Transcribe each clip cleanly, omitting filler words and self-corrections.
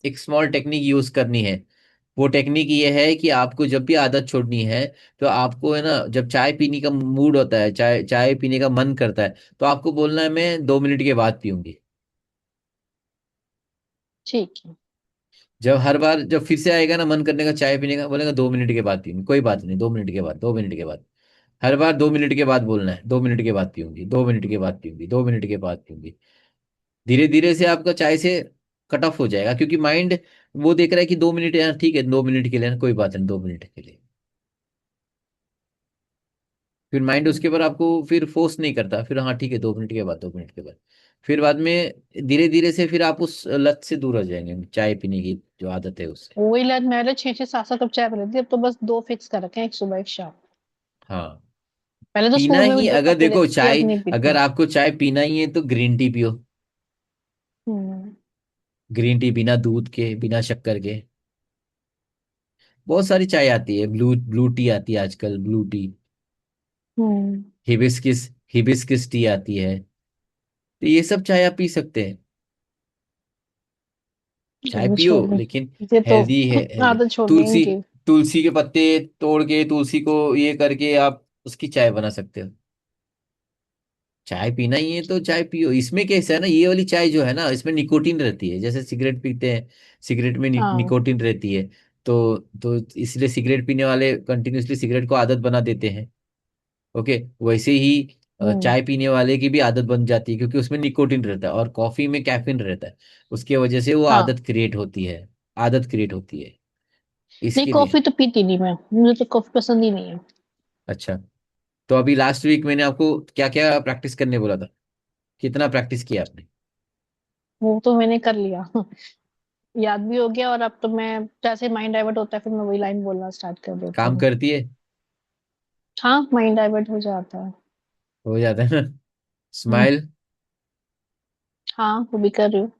एक small technique use करनी है। वो टेक्निक ये है कि आपको जब भी आदत छोड़नी है, तो आपको है ना, जब चाय पीने का मूड होता है, चाय चाय पीने का मन करता है, तो आपको बोलना है मैं 2 मिनट के बाद पीऊंगी। ठीक है। जब हर बार जब फिर से आएगा ना मन करने का चाय पीने का, बोलेगा 2 मिनट के बाद पीऊंगी, कोई बात नहीं, 2 मिनट के बाद, 2 मिनट के बाद। हर बार 2 मिनट के बाद बोलना है, 2 मिनट के बाद पीऊंगी, 2 मिनट के बाद पीऊंगी, 2 मिनट के बाद पीऊंगी। धीरे धीरे से आपका चाय से कट ऑफ हो जाएगा, क्योंकि माइंड वो देख रहा है कि 2 मिनट, यार ठीक है 2 मिनट के लिए ना, कोई बात नहीं 2 मिनट के लिए। फिर माइंड उसके ऊपर आपको फिर फोर्स नहीं करता, फिर हाँ ठीक है 2 मिनट के बाद, 2 मिनट के बाद। फिर बाद में धीरे धीरे से फिर आप उस लत से दूर हो जाएंगे, चाय पीने की जो आदत है उससे। वही लत, मैंने 6 6 7 7 कप चाय पी लेती थी, अब तो बस दो फिक्स कर रखे हैं, एक सुबह एक शाम। हाँ। पहले तो पीना स्कूल में भी ही, दो अगर पी देखो लेती थी, अब चाय, नहीं पीती। अगर आपको चाय पीना ही है तो ग्रीन टी पियो। हम्म। ग्रीन टी बिना दूध के, बिना शक्कर के। बहुत सारी चाय आती है, ब्लू ब्लू टी आती है आजकल, ब्लू टी। हम्म। हिबिस्किस, हिबिस्किस टी आती है। तो ये सब चाय आप पी सकते हैं। चाय नहीं पियो, छोड़नी, लेकिन ये तो हेल्दी है, हेल्दी। आदत छोड़नी है तुलसी, इनकी। तुलसी के पत्ते तोड़ के, तुलसी को ये करके आप उसकी चाय बना सकते हो। चाय पीना ही है तो चाय पियो। इसमें कैसा है ना, ये वाली चाय जो है ना, इसमें निकोटीन रहती है, जैसे सिगरेट पीते हैं, सिगरेट में हाँ। निकोटीन रहती है। तो इसलिए सिगरेट पीने वाले कंटिन्यूअसली सिगरेट को आदत बना देते हैं। ओके, वैसे ही हम्म। चाय पीने वाले की भी आदत बन जाती है, क्योंकि उसमें निकोटीन रहता है और कॉफी में कैफीन रहता है। उसकी वजह से वो हाँ। आदत क्रिएट होती है, आदत क्रिएट होती है नहीं, इसके लिए। कॉफी तो पीती नहीं मैं, मुझे तो कॉफी पसंद ही नहीं है। अच्छा। तो अभी लास्ट वीक मैंने आपको क्या क्या प्रैक्टिस करने बोला था, कितना प्रैक्टिस किया आपने? वो तो मैंने कर लिया, याद भी हो गया, और अब तो मैं जैसे माइंड डाइवर्ट होता है फिर मैं वही लाइन बोलना स्टार्ट कर देती काम हूँ। करती है? हाँ, माइंड डाइवर्ट हो जाता है। हो जाता है ना? हम्म। स्माइल। हाँ, वो भी कर रही हूँ।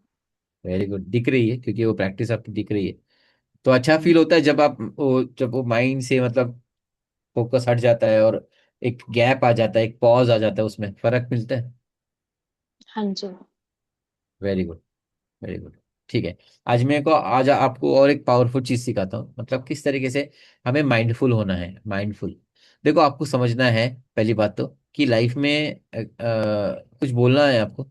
वेरी गुड, दिख रही है, क्योंकि वो प्रैक्टिस आपकी दिख रही है। तो अच्छा फील होता है जब आप वो, जब वो माइंड से मतलब फोकस हट जाता है, और एक गैप आ जाता है, एक पॉज आ जाता है, उसमें फर्क मिलता है। हाँ जी। Very good, very good. ठीक है। आज आपको और एक पावरफुल चीज सिखाता हूँ, मतलब किस तरीके से हमें माइंडफुल होना है, माइंडफुल। देखो, आपको समझना है पहली बात तो, कि लाइफ में कुछ बोलना है आपको।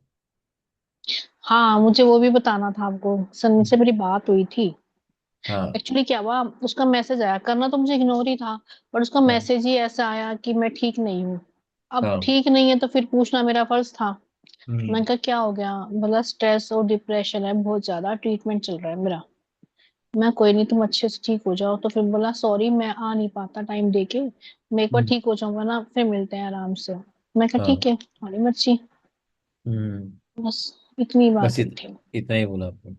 हाँ, मुझे वो भी बताना था आपको, सनी से मेरी बात हुई थी। हाँ एक्चुअली क्या हुआ, उसका मैसेज आया, करना तो मुझे इग्नोर ही था, पर उसका हाँ मैसेज ही ऐसा आया कि मैं ठीक नहीं हूँ। अब हाँ। ठीक नहीं है तो फिर पूछना मेरा फर्ज था। हम्म मैंने कहा क्या हो गया, बोला स्ट्रेस और डिप्रेशन है बहुत ज्यादा, ट्रीटमेंट चल रहा है मेरा। मैं कोई नहीं, तुम अच्छे से ठीक हो जाओ। तो फिर बोला सॉरी, मैं आ नहीं पाता टाइम दे के, मैं एक बार हम्म, ठीक हो जाऊंगा ना फिर मिलते हैं आराम से। मैं कहा हाँ। ठीक है, तुम्हारी मर्जी। हम्म। बस इतनी बस बात हुई थी। इतना ही बोला आपको?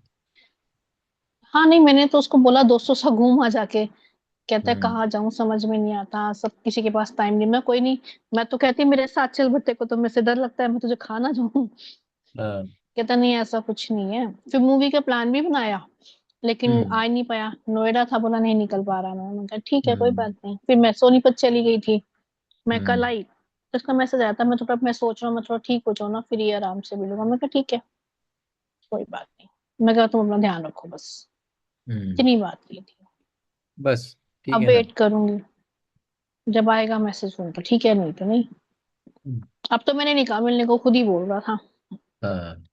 हाँ नहीं, मैंने तो उसको बोला दोस्तों सा घूम आ जाके। कहता है हम्म। कहाँ जाऊं, समझ में नहीं आता, सब किसी के पास टाइम नहीं। मैं कोई नहीं, मैं तो कहती मेरे साथ चल, बट्टे को तो मेरे से डर लगता है, मैं तुझे खा ना जाऊं। हाँ। कहता नहीं ऐसा कुछ नहीं है। फिर मूवी का प्लान भी बनाया, लेकिन हम्म। आ ही नहीं पाया, नोएडा था, बोला नहीं निकल पा रहा मैंने कहा ठीक है कोई हम्म। बात नहीं। फिर मैं सोनीपत चली गई थी। मैं कल हम्म। आई तो उसका मैसेज आया था, मैं सोच रहा हूँ मैं थोड़ा ठीक हो जाऊँ ना, फिर ये आराम से मिलूंगा। मैं कहा ठीक है, कोई बात नहीं। मैं कहा तुम अपना ध्यान रखो बस। हम्म। इतनी बात की थी। बस ठीक अब है ना। वेट करूंगी, जब आएगा मैसेज फोन तो ठीक है, नहीं तो नहीं। हम्म, अब तो मैंने निकाह मिलने को खुद ही बोल रहा था। हाँ।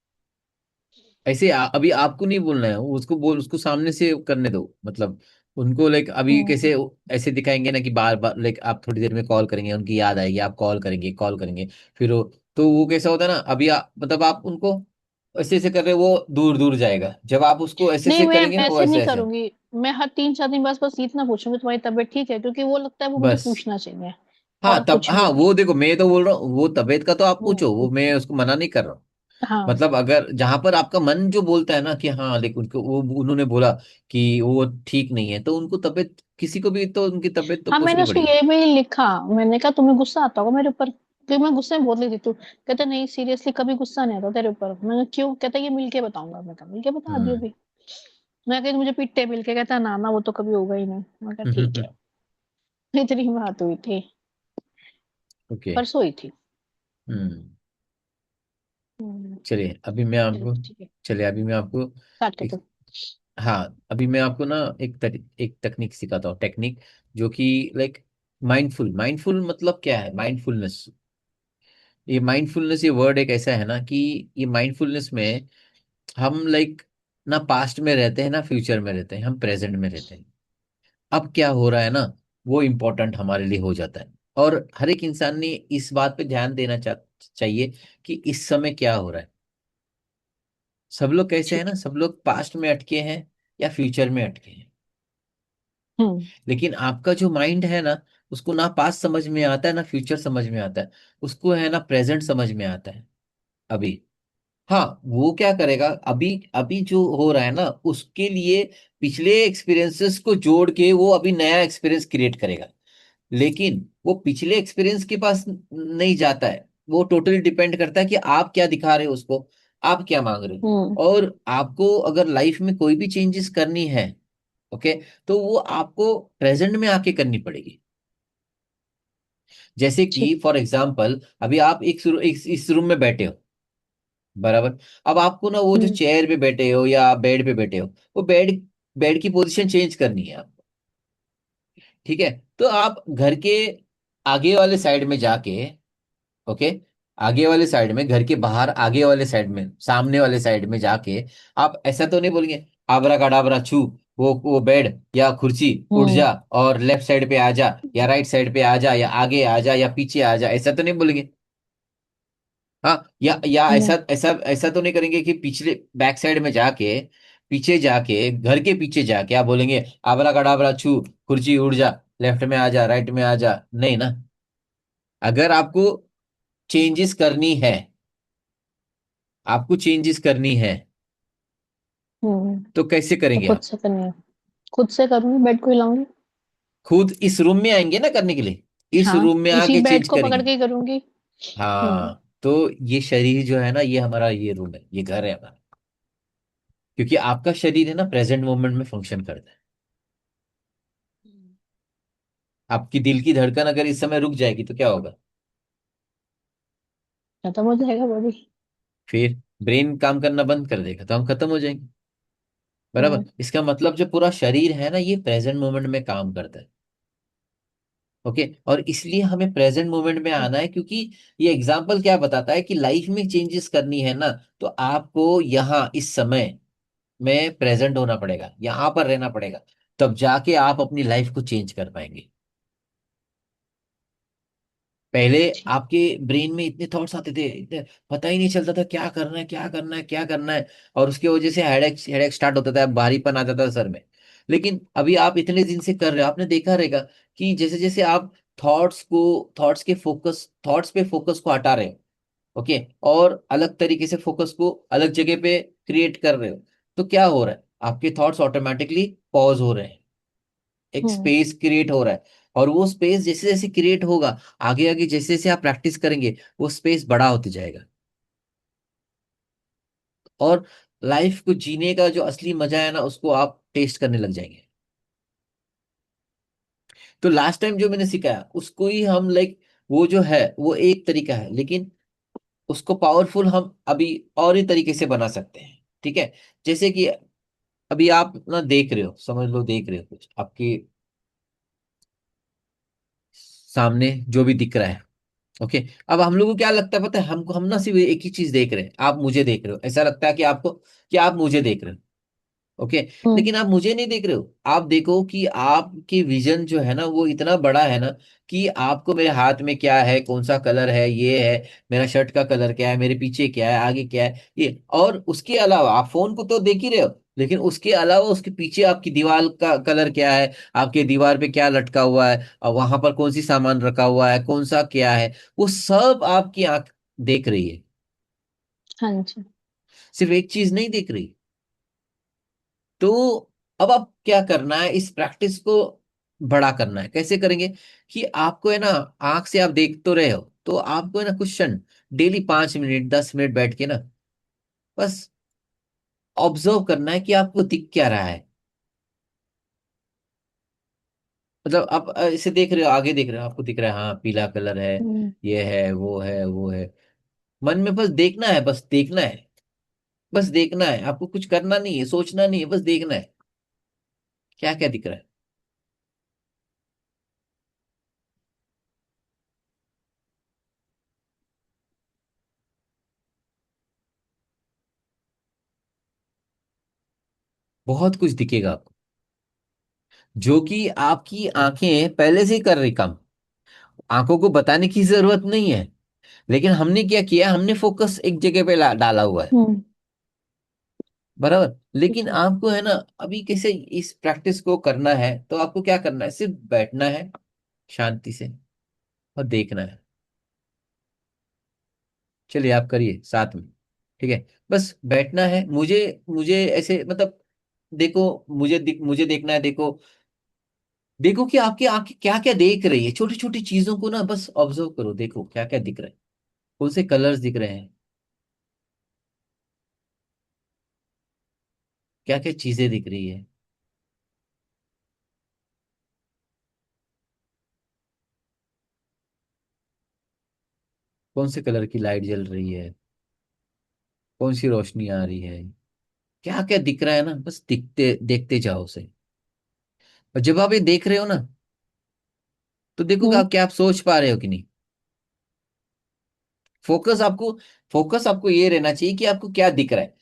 ऐसे अभी आपको नहीं बोलना है, उसको बोल, उसको सामने से करने दो, मतलब उनको लाइक अभी हम्म। कैसे ऐसे दिखाएंगे ना कि बार बार लाइक आप थोड़ी देर में कॉल करेंगे, उनकी याद आएगी, आप कॉल करेंगे, कॉल करेंगे। फिर वो, तो वो कैसा होता है ना, अभी मतलब आप उनको ऐसे ऐसे कर रहे हो, वो दूर दूर जाएगा, जब आप उसको ऐसे नहीं, ऐसे मैं करेंगे ना, वो ऐसे ऐसे नहीं ऐसे। करूंगी। मैं हर 3 4 दिन बस इतना पूछूंगी तुम्हारी तबीयत ठीक है, क्योंकि वो लगता है वो मुझे बस। पूछना चाहिए, हाँ और तब, कुछ हाँ भी नहीं। वो देखो, मैं तो बोल रहा हूँ वो तबीयत का तो आप पूछो, हम्म। वो मैं उसको मना नहीं कर रहा हूँ। हाँ। मतलब अगर जहां पर आपका मन जो बोलता है ना कि हाँ, लेकिन उनको वो उन्होंने बोला कि वो ठीक नहीं है, तो उनको तबीयत, किसी को भी तो उनकी तबीयत तो हाँ, मैंने पूछनी उसको पड़ेगी। ये भी लिखा। मैंने कहा तुम्हें गुस्सा आता होगा मेरे ऊपर, क्योंकि मैं गुस्से में बहुत लेती थी। कहते नहीं सीरियसली कभी गुस्सा नहीं आता तेरे ऊपर। मैंने कहा, क्यों? कहता ये मिलके बताऊंगा। मैं कहा मिलके बता दियो हम्म। भी। मैं कही मुझे पिट्टे मिलके। कहता ना ना, वो तो कभी होगा ही नहीं। मैं कहा ठीक है। इतनी बात हुई थी, ओके। परसों हुई थी। हम्म। हम्म। चलिए अभी मैं चलो आपको, ठीक है, चलिए अभी मैं आपको काट के एक, तो। हाँ, अभी मैं आपको ना एक तकनीक सिखाता हूँ, टेक्निक जो कि लाइक माइंडफुल मतलब क्या है, माइंडफुलनेस। ये वर्ड एक ऐसा है ना कि ये माइंडफुलनेस में हम लाइक ना पास्ट में रहते हैं ना फ्यूचर में रहते हैं, हम प्रेजेंट में रहते हैं। अब क्या हो रहा है ना, वो इम्पोर्टेंट हमारे लिए हो जाता है। और हर एक इंसान ने इस बात पे ध्यान देना चाहिए कि इस समय क्या हो रहा है। सब लोग कैसे है ठीक ना, है। सब लोग पास्ट में अटके हैं या फ्यूचर में अटके हैं। हम्म। लेकिन आपका जो माइंड है ना, उसको ना पास्ट समझ में आता है ना फ्यूचर समझ में आता है, उसको है ना प्रेजेंट समझ में आता है अभी। हाँ, वो क्या करेगा, अभी अभी जो हो रहा है ना उसके लिए पिछले एक्सपीरियंसेस को जोड़ के वो अभी नया एक्सपीरियंस क्रिएट करेगा। लेकिन वो पिछले एक्सपीरियंस के पास नहीं जाता है, वो टोटली डिपेंड करता है कि आप क्या दिखा रहे हो उसको, आप क्या मांग रहे हम्म। हो। और आपको अगर लाइफ में कोई भी चेंजेस करनी है, ओके, तो वो आपको प्रेजेंट में आके करनी पड़ेगी। जैसे ठीक। कि फॉर एग्जाम्पल अभी आप इस रूम में बैठे हो, बराबर। अब आपको ना वो जो हम्म। चेयर पे बैठे हो या बेड पे बैठे हो, वो बेड बेड की पोजीशन चेंज करनी है आपको। ठीक है, तो आप घर के आगे वाले साइड में जाके, ओके, आगे वाले साइड में, घर के बाहर आगे वाले साइड में, सामने वाले साइड में जाके आप ऐसा तो नहीं बोलेंगे आबरा कडाबरा छू, वो बेड या कुर्सी उठ हम्म। जा और लेफ्ट साइड पे आ जा, या राइट साइड पे आ जा, या आगे आ जा, या पीछे आ जा, ऐसा तो नहीं बोलेंगे। हाँ, या ऐसा नहीं। ऐसा ऐसा तो नहीं करेंगे कि पिछले बैक साइड में जाके, पीछे जाके, घर के पीछे जाके आप बोलेंगे आबरा कडाबरा छू, कुर्सी उड़ जा, लेफ्ट में आ जा, राइट में आ जा, नहीं ना। अगर आपको चेंजेस करनी है, आपको चेंजेस करनी है, हम्म। तो कैसे तो करेंगे खुद आप? से करनी है। खुद से करूंगी, बेड को हिलाऊंगी। खुद इस रूम में आएंगे ना करने के लिए, इस हाँ, रूम में इसी आके बेड चेंज को पकड़ करेंगे। के ही करूंगी। हम्म। हाँ, तो ये शरीर जो है ना, ये हमारा ये रूम है, ये घर है हमारा। क्योंकि आपका शरीर है ना प्रेजेंट मोमेंट में फंक्शन करता है। आपकी दिल की धड़कन अगर इस समय रुक जाएगी तो क्या होगा? खत्म हो जाएगा बॉडी। फिर ब्रेन काम करना बंद कर देगा, तो हम खत्म हो जाएंगे। हम्म। बराबर, इसका मतलब जो पूरा शरीर है ना, ये प्रेजेंट मोमेंट में काम करता है। ओके, और इसलिए हमें प्रेजेंट मोमेंट में आना है, क्योंकि ये एग्जाम्पल क्या बताता है कि लाइफ में चेंजेस करनी है ना, तो आपको यहाँ इस समय में प्रेजेंट होना पड़ेगा, यहाँ पर रहना पड़ेगा। तब जाके आप अपनी लाइफ को चेंज कर पाएंगे। पहले ठीक। आपके ब्रेन में इतने थॉट्स आते थे, इतने पता ही नहीं चलता था क्या करना है, क्या करना है, क्या करना है। और उसकी वजह से हेडेक हेडेक स्टार्ट होता था, भारीपन आ जाता था सर में। लेकिन अभी आप इतने दिन से कर रहे हो, आपने देखा रहेगा कि जैसे जैसे आप थॉट्स पे फोकस को हटा रहे हो, ओके, और अलग तरीके से फोकस को अलग जगह पे क्रिएट कर रहे हो, तो क्या हो रहा है, आपके थॉट्स ऑटोमेटिकली पॉज हो रहे हैं, एक हम्म। स्पेस क्रिएट हो रहा है। और वो स्पेस जैसे जैसे क्रिएट होगा, आगे आगे जैसे जैसे आप प्रैक्टिस करेंगे, वो स्पेस बड़ा होते जाएगा। और लाइफ को जीने का जो असली मजा है ना, उसको आप टेस्ट करने लग जाएंगे। तो लास्ट टाइम जो मैंने सिखाया उसको ही हम लाइक, वो जो है वो एक तरीका है, लेकिन उसको पावरफुल हम अभी और ही तरीके से बना सकते हैं। ठीक है, जैसे कि अभी आप ना देख रहे हो, समझ लो देख रहे हो कुछ आपके सामने जो भी दिख रहा है, ओके। अब हम लोगों को क्या लगता है पता है, हमको हम ना सिर्फ एक ही चीज देख रहे हैं, आप मुझे देख रहे हो, ऐसा लगता है कि आपको कि आप मुझे देख रहे हो, ओके। हम्म। लेकिन आप मुझे नहीं देख रहे हो, आप देखो कि आपकी विजन जो है ना वो इतना बड़ा है ना, कि आपको मेरे हाथ में क्या है, कौन सा कलर है, ये है, मेरा शर्ट का कलर क्या है, मेरे पीछे क्या है, आगे क्या है, ये। और उसके अलावा आप फोन को तो देख ही रहे हो, लेकिन उसके अलावा उसके पीछे आपकी दीवार का कलर क्या है, आपके दीवार पे क्या लटका हुआ है, और वहां पर कौन सी सामान रखा हुआ है, कौन सा क्या है, वो सब आपकी आंख देख रही है। हाँ जी। सिर्फ एक चीज नहीं देख रही। तो अब आप क्या करना है, इस प्रैक्टिस को बड़ा करना है। कैसे करेंगे? कि आपको है ना, आंख से आप देख तो रहे हो, तो आपको है ना क्वेश्चन डेली 5 मिनट 10 मिनट बैठ के ना, बस ऑब्जर्व करना है कि आपको दिख क्या रहा है। मतलब आप इसे देख रहे हो, आगे देख रहे हो, आपको दिख रहा है हाँ पीला कलर है, हम्म। ये है, वो है, वो है। मन में बस देखना है, बस देखना है। बस देखना है, आपको कुछ करना नहीं है, सोचना नहीं है, बस देखना है क्या क्या दिख रहा है। बहुत कुछ दिखेगा आपको, जो कि आपकी आंखें पहले से ही कर रही काम। आंखों को बताने की जरूरत नहीं है, लेकिन हमने क्या किया, हमने फोकस एक जगह पे डाला हुआ है। हम्म। बराबर। ठीक लेकिन है। आपको है ना, अभी कैसे इस प्रैक्टिस को करना है, तो आपको क्या करना है, सिर्फ बैठना है शांति से और देखना है। चलिए आप करिए साथ में। ठीक है, बस बैठना है। मुझे मुझे ऐसे मतलब, देखो, मुझे देखना है। देखो, देखो कि आपकी आंखें क्या क्या देख रही है, छोटी छोटी चीजों को ना बस ऑब्जर्व करो, देखो क्या क्या दिख रहा है, कौन से कलर्स दिख रहे हैं, क्या क्या चीजें दिख रही है, कौन से कलर की लाइट जल रही है, कौन सी रोशनी आ रही है, क्या क्या दिख रहा है ना, बस दिखते देखते जाओ उसे। और जब आप ये देख रहे हो ना, तो देखो कि हम्म। आप क्या आप सोच पा रहे हो कि नहीं। फोकस आपको फोकस आपको ये रहना चाहिए कि आपको क्या दिख रहा है।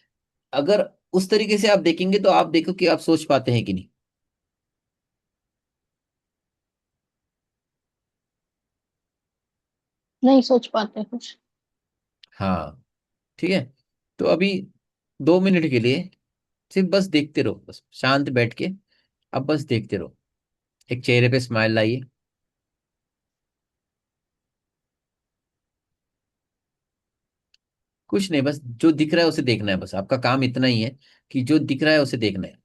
अगर उस तरीके से आप देखेंगे तो आप देखो कि आप सोच पाते हैं कि नहीं। नहीं सोच पाते कुछ। हाँ, ठीक है। तो अभी 2 मिनट के लिए सिर्फ बस देखते रहो, बस शांत बैठ के। अब बस देखते रहो, एक चेहरे पे स्माइल लाइए। कुछ नहीं, बस जो दिख रहा है उसे देखना है, बस आपका काम इतना ही है कि जो दिख रहा है उसे देखना है।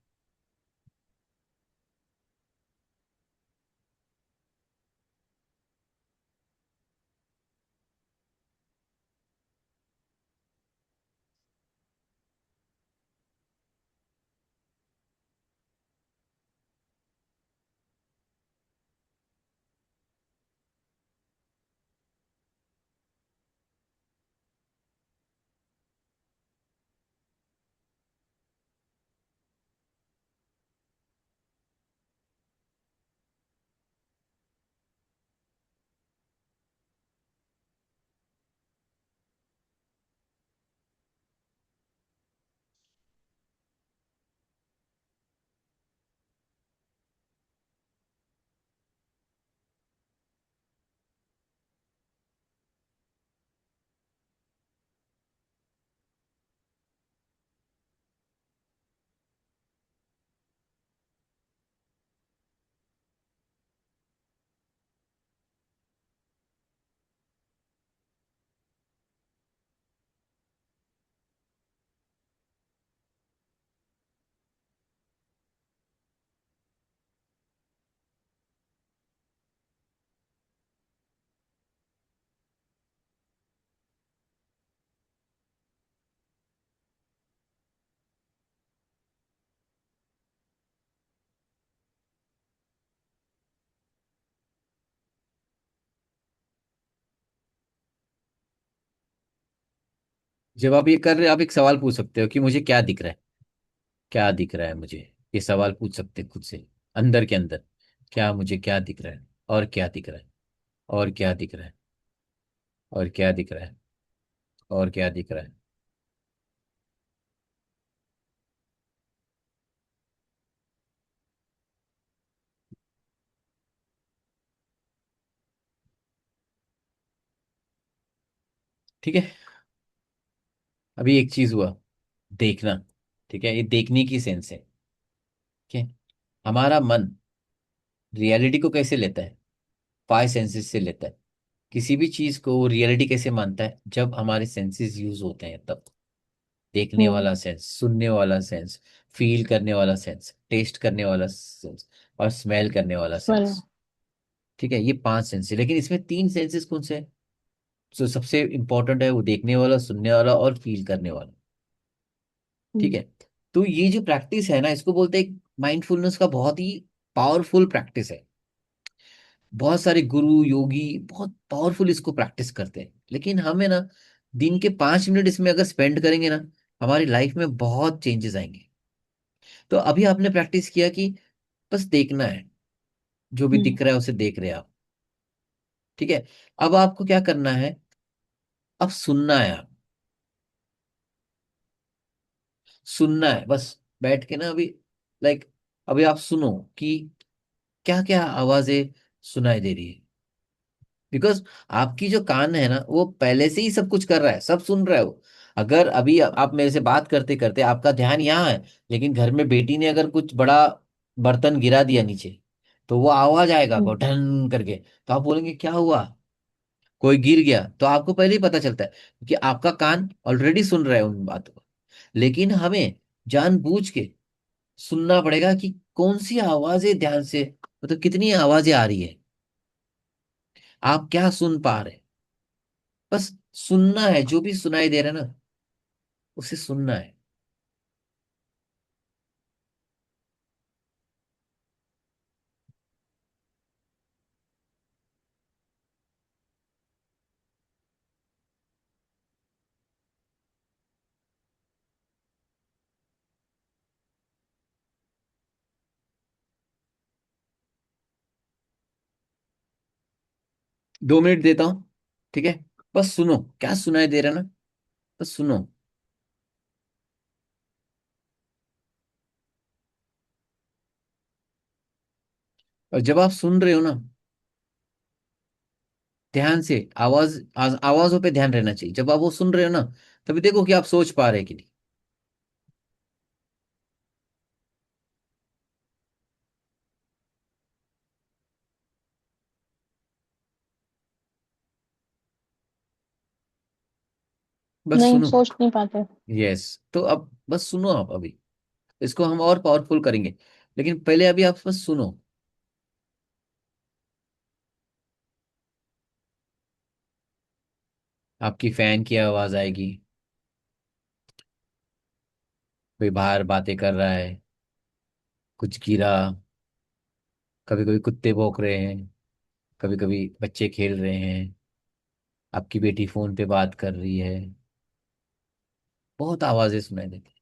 जब आप ये कर रहे हो, आप एक सवाल पूछ सकते हो कि मुझे क्या दिख रहा है, क्या दिख रहा है मुझे। ये सवाल पूछ सकते हैं खुद से, अंदर के अंदर, क्या मुझे क्या दिख रहा है, और क्या दिख रहा है, और क्या दिख रहा है, और क्या दिख रहा है, और क्या दिख रहा है। ठीक है, अभी एक चीज हुआ, देखना। ठीक है, ये देखने की सेंस है। ठीक है, हमारा मन रियलिटी को कैसे लेता है, 5 सेंसेस से लेता है। किसी भी चीज को वो रियलिटी कैसे मानता है, जब हमारे सेंसेस यूज होते हैं तब। देखने हम्म। वाला सेंस, सुनने वाला सेंस, फील करने वाला सेंस, टेस्ट करने वाला सेंस, और स्मेल करने वाला स्मेल। सेंस। ठीक है, ये 5 सेंस है, लेकिन इसमें 3 सेंसेस कौन से हैं? जो सबसे इंपॉर्टेंट है वो देखने वाला, सुनने वाला और फील करने वाला। ठीक हम्म। है, तो ये जो प्रैक्टिस है ना, इसको बोलते हैं माइंडफुलनेस का बहुत ही पावरफुल प्रैक्टिस है। बहुत सारे गुरु योगी बहुत पावरफुल इसको प्रैक्टिस करते हैं, लेकिन हमें ना दिन के 5 मिनट इसमें अगर स्पेंड करेंगे ना, हमारी लाइफ में बहुत चेंजेस आएंगे। तो अभी आपने प्रैक्टिस किया कि बस देखना है, जो भी हम्म। दिख रहा है उसे देख रहे हैं आप। ठीक है। अब आपको क्या करना है, अब सुनना है आप, सुनना है बस, बैठ के ना अभी, लाइक अभी आप सुनो कि क्या क्या आवाजें सुनाई दे रही है। बिकॉज आपकी जो कान है ना वो पहले से ही सब कुछ कर रहा है, सब सुन रहा है वो। अगर अभी आप मेरे से बात करते करते आपका ध्यान यहाँ है, लेकिन घर में बेटी ने अगर कुछ बड़ा बर्तन गिरा दिया नीचे, तो वो आवाज आएगा हम्म। आपको ढन करके। तो आप बोलेंगे क्या हुआ, कोई गिर गया, तो आपको पहले ही पता चलता है कि आपका कान ऑलरेडी सुन रहा है उन बातों को। लेकिन हमें जानबूझ के सुनना पड़ेगा कि कौन सी आवाजें ध्यान से, मतलब कितनी आवाजें आ रही है, आप क्या सुन पा रहे हैं। बस सुनना है, जो भी सुनाई दे रहा है ना उसे सुनना है। 2 मिनट देता हूं, ठीक है। बस सुनो क्या सुनाई दे रहा है ना, बस सुनो। और जब आप सुन रहे हो ना, ध्यान से आवाजों पे ध्यान रहना चाहिए। जब आप वो सुन रहे हो ना, तभी देखो कि आप सोच पा रहे हैं कि नहीं। बस नहीं, सुनो। सोच नहीं पाते। यस, तो अब बस सुनो आप अभी, इसको हम और पावरफुल करेंगे, लेकिन पहले अभी आप बस सुनो। आपकी फैन की आवाज आएगी, कोई बाहर बातें कर रहा है, कुछ गिरा, कभी कभी कुत्ते भौंक रहे हैं, कभी कभी बच्चे खेल रहे हैं, आपकी बेटी फोन पे बात कर रही है, बहुत आवाजें सुनाई देती।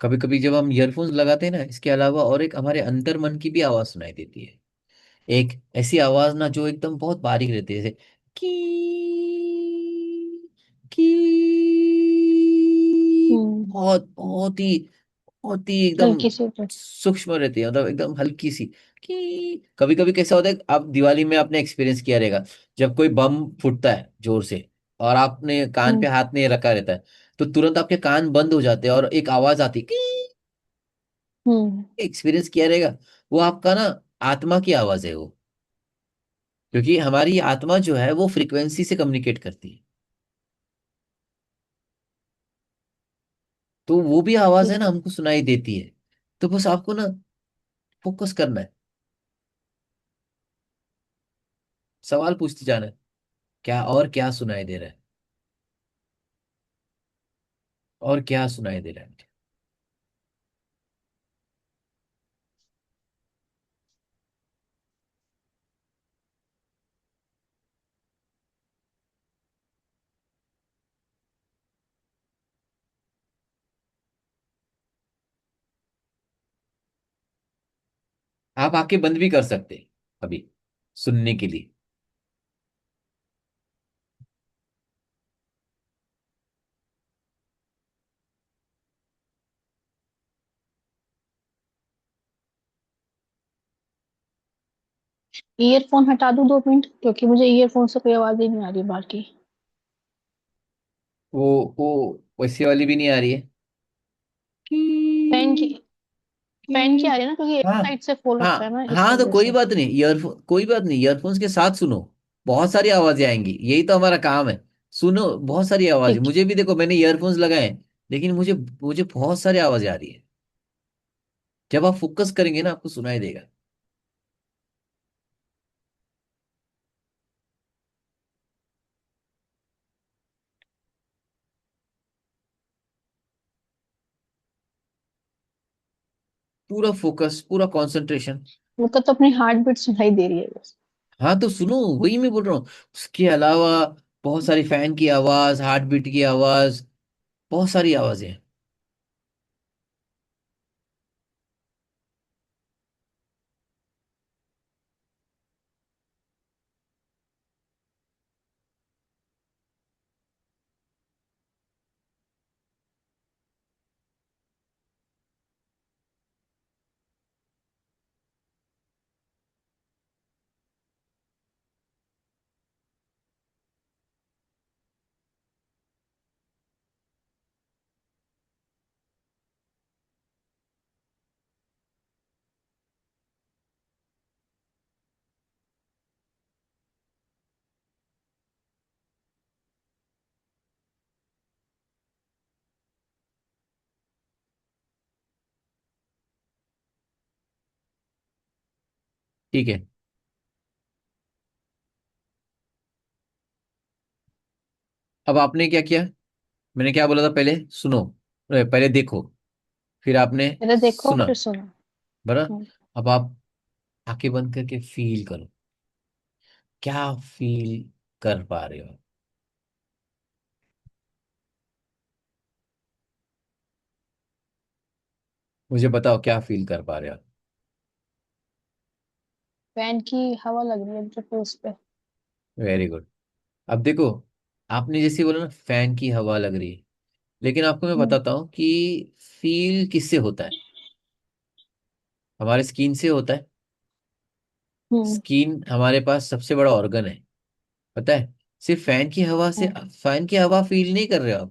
कभी कभी जब हम ईयरफोन्स लगाते हैं ना, इसके अलावा और एक हमारे अंतर मन की भी आवाज सुनाई देती है। एक ऐसी आवाज ना जो एकदम बहुत बारीक रहती है, जैसे की की, हम्म। बहुत ही एकदम हल्की सी तो। सूक्ष्म रहती है, मतलब एकदम हल्की सी। कि कभी कभी कैसा होता है, आप दिवाली में आपने एक्सपीरियंस किया रहेगा, जब कोई बम फूटता है जोर से और आपने कान पे हम्म। हाथ नहीं रखा रहता है, तो तुरंत आपके कान बंद हो जाते हैं और एक आवाज आती है की। हम्म। एक्सपीरियंस किया रहेगा, वो आपका ना आत्मा की आवाज है वो। क्योंकि हमारी आत्मा जो है वो फ्रीक्वेंसी से कम्युनिकेट करती है, तो वो भी आवाज है ठीक ना है। हमको सुनाई देती है। तो बस आपको ना फोकस करना है, सवाल पूछते जाना है, क्या और क्या सुनाई दे रहा है, और क्या सुनाई दे रहा है मुझे। आप आंखें बंद भी कर सकते हैं अभी, सुनने के लिए। ईयरफोन हटा दूं 2 मिनट, क्योंकि मुझे ईयरफोन से कोई आवाज ही नहीं आ रही बाहर की। वो वैसी वाली भी नहीं आ रही है फैन की की, फैन की आ की। रही है ना, क्योंकि एक हाँ, साइड से खोल रखा है हाँ, ना, इस हाँ, तो वजह कोई से। बात नहीं, ईयरफोन कोई बात नहीं, ईयरफोन्स के साथ सुनो, बहुत सारी आवाजें आएंगी, यही तो हमारा काम है। सुनो, बहुत सारी आवाजें, ठीक मुझे भी देखो मैंने ईयरफोन्स लगाए हैं, लेकिन मुझे मुझे बहुत सारी आवाजें आ रही है। जब आप फोकस करेंगे ना आपको सुनाई देगा। पूरा फोकस, पूरा कंसंट्रेशन। है, मुझको तो अपनी हार्ट बीट सुनाई दे रही है बस। हाँ तो सुनो, वही मैं बोल रहा हूँ। उसके अलावा बहुत सारी फैन की आवाज, हार्ट बीट की आवाज, बहुत सारी आवाजें हैं। ठीक है, अब आपने क्या किया? मैंने क्या बोला था पहले, सुनो, पहले देखो, फिर आपने पहले देखो सुना, फिर सुनो। बरा। हम्म। अब आप आंखें बंद करके फील करो, क्या फील कर पा रहे हो? मुझे बताओ क्या फील कर पा रहे हो? फैन की हवा लग रही है मुझे फेस पे। Very good. अब देखो, आपने जैसे बोला ना फैन की हवा लग रही है, लेकिन आपको मैं हम्म। बताता हूँ कि फील किससे होता है। हमारे स्किन से होता है। हम्म। स्किन हमारे पास सबसे बड़ा ऑर्गन है, पता है। सिर्फ फैन की हवा से, हाँ। फैन की हवा फील नहीं कर रहे हो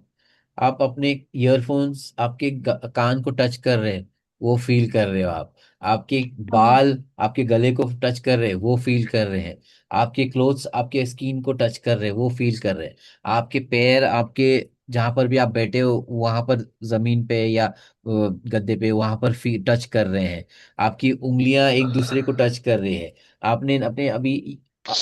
आप अपने ईयरफोन्स आपके कान को टच कर रहे हैं, वो फील कर रहे हो आप। आपके हाँ। बाल आपके गले को टच कर रहे हैं, वो फील कर रहे हैं। आपके क्लोथ्स आपके स्किन को टच कर रहे हैं, वो फील कर रहे हैं। आपके पैर आपके, जहां पर भी आप बैठे हो वहां पर, जमीन पे या गद्दे पे, वहां पर टच कर रहे हैं। आपकी उंगलियां एक दूसरे को टच कर रही है। आपने अपने अभी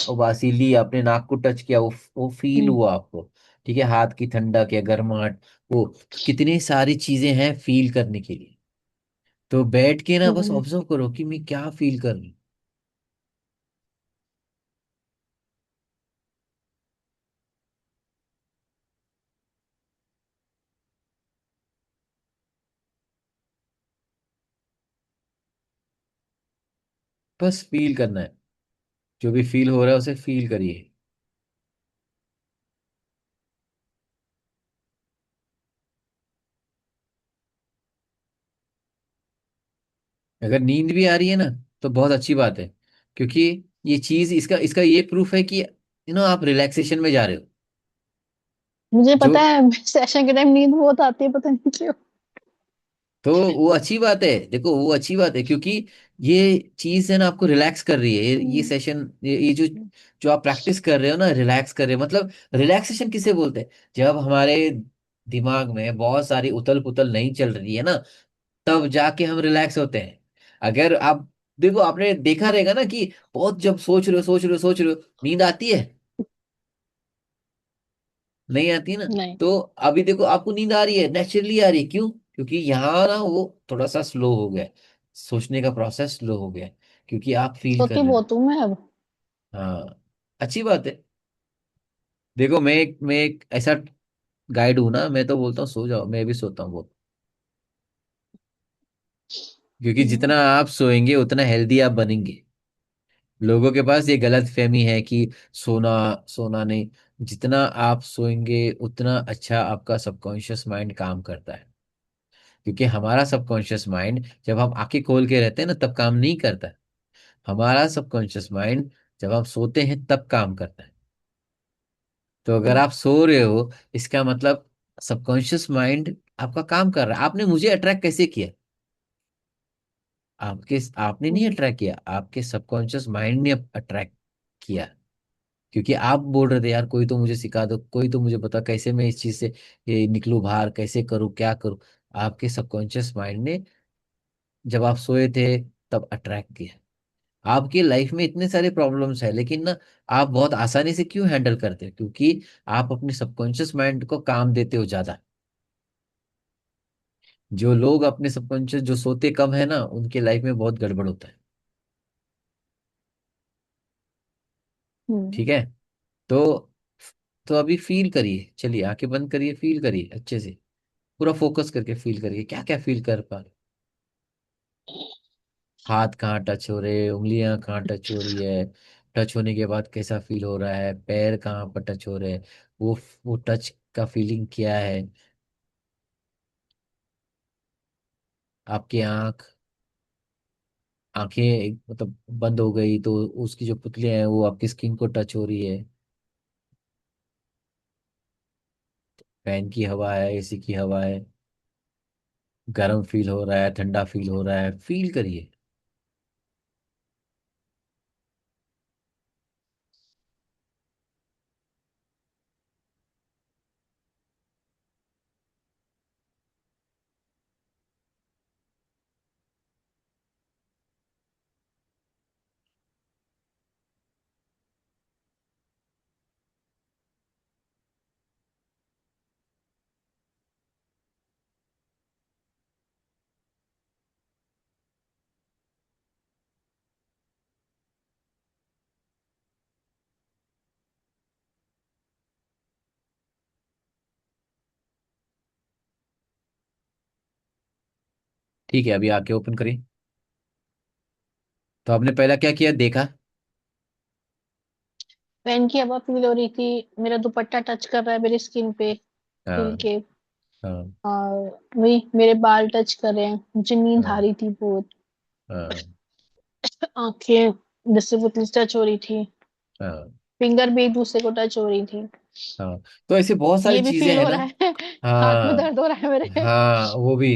उबासी ली, आपने नाक को टच किया, वो फील हम्म। हुआ आपको। ठीक है, हाथ की ठंडक या गर्माहट, वो, तो कितनी सारी चीजें हैं फील करने के लिए। तो बैठ के ना बस हम्म। ऑब्जर्व करो कि मैं क्या फील कर रही हूँ। बस फील करना है, जो भी फील हो रहा है उसे फील करिए। अगर नींद भी आ रही है ना, तो बहुत अच्छी बात है, क्योंकि ये चीज, इसका इसका ये प्रूफ है कि आप रिलैक्सेशन में जा रहे हो। मुझे जो, पता है सेशन के टाइम नींद बहुत आती है, पता नहीं क्यों। तो वो अच्छी बात है, देखो वो अच्छी बात है, क्योंकि ये चीज है ना आपको रिलैक्स कर रही है। ये हम्म। सेशन, ये जो जो आप प्रैक्टिस कर रहे हो ना, रिलैक्स कर रहे हो, मतलब रिलैक्सेशन किसे बोलते हैं? जब हमारे दिमाग में बहुत सारी उथल पुथल नहीं चल रही है ना, तब जाके हम रिलैक्स होते हैं। अगर आप देखो, आपने देखा रहेगा ना कि बहुत जब सोच रहे हो नींद आती है, नहीं आती ना। नहीं। तो अभी देखो आपको नींद आ रही है, नेचुरली आ रही है, क्यों? क्योंकि यहाँ ना वो थोड़ा सा स्लो हो गया है, सोचने का प्रोसेस स्लो हो गया है, क्योंकि आप फील कर सोती रहे हो। बहुत हूँ मैं अब। हाँ, अच्छी बात है। देखो मैं एक ऐसा गाइड हूं ना, मैं तो बोलता हूँ सो जाओ, मैं भी सोता हूँ बहुत। क्योंकि हम्म। जितना आप सोएंगे उतना हेल्दी आप बनेंगे। लोगों के पास ये गलत फहमी है कि सोना, सोना नहीं, जितना आप सोएंगे उतना अच्छा आपका सबकॉन्शियस माइंड काम करता है। क्योंकि हमारा सबकॉन्शियस माइंड जब हम आंखें खोल के रहते हैं ना तब काम नहीं करता है। हमारा सबकॉन्शियस माइंड जब हम सोते हैं तब काम करता है। तो अगर हम्म। आप सो रहे हो, इसका मतलब सबकॉन्शियस माइंड आपका काम कर रहा है। आपने मुझे अट्रैक्ट कैसे किया? आपने नहीं हम्म। अट्रैक्ट किया, आपके सबकॉन्शियस माइंड ने अट्रैक्ट किया। क्योंकि आप बोल रहे थे यार कोई तो मुझे सिखा दो, कोई तो मुझे बता कैसे मैं इस चीज से ये निकलूं बाहर, कैसे करूं, क्या करूं। आपके सबकॉन्शियस माइंड ने जब आप सोए थे तब अट्रैक्ट किया। आपकी लाइफ में इतने सारे प्रॉब्लम्स है, लेकिन ना आप बहुत आसानी से क्यों हैंडल करते हो? क्योंकि आप अपने सबकॉन्शियस माइंड को काम देते हो ज्यादा। जो लोग अपने सबकॉन्शियस, जो सोते कम है ना, उनके लाइफ में बहुत गड़बड़ होता है। हम्म। ठीक है, तो अभी फील करिए, चलिए आंखें बंद करिए, फील करिए अच्छे से। पूरा फोकस करके फील करिए, क्या क्या फील कर पा रहे। हाथ कहाँ टच हो रहे, उंगलियां कहाँ टच हो रही है, टच होने के बाद कैसा फील हो रहा है, पैर कहाँ पर टच हो रहे हैं, वो वो टच का फीलिंग क्या है। आपकी आंखें मतलब बंद हो गई तो उसकी जो पुतलियां हैं वो आपकी स्किन को टच हो रही है। फैन की हवा है, एसी की हवा है, गर्म फील हो रहा है, ठंडा फील हो रहा है, फील करिए। ठीक है, अभी आके ओपन करिए। तो आपने पहला क्या किया, देखा। फैन की हवा फील हो रही थी, मेरा दुपट्टा टच कर रहा है मेरी स्किन पे हाँ। हिल के, हाँ। और वही मेरे बाल टच कर रहे हैं, मुझे नींद आ हाँ। रही थी बहुत। हाँ। आंखें जैसे पुतली टच हो रही थी, हाँ। फिंगर भी एक दूसरे को टच हो रही थी। हाँ। तो ऐसे बहुत सारी ये भी चीजें फील हैं हो ना। रहा है। हाथ में हाँ। दर्द हो रहा है मेरे। हाँ, वो भी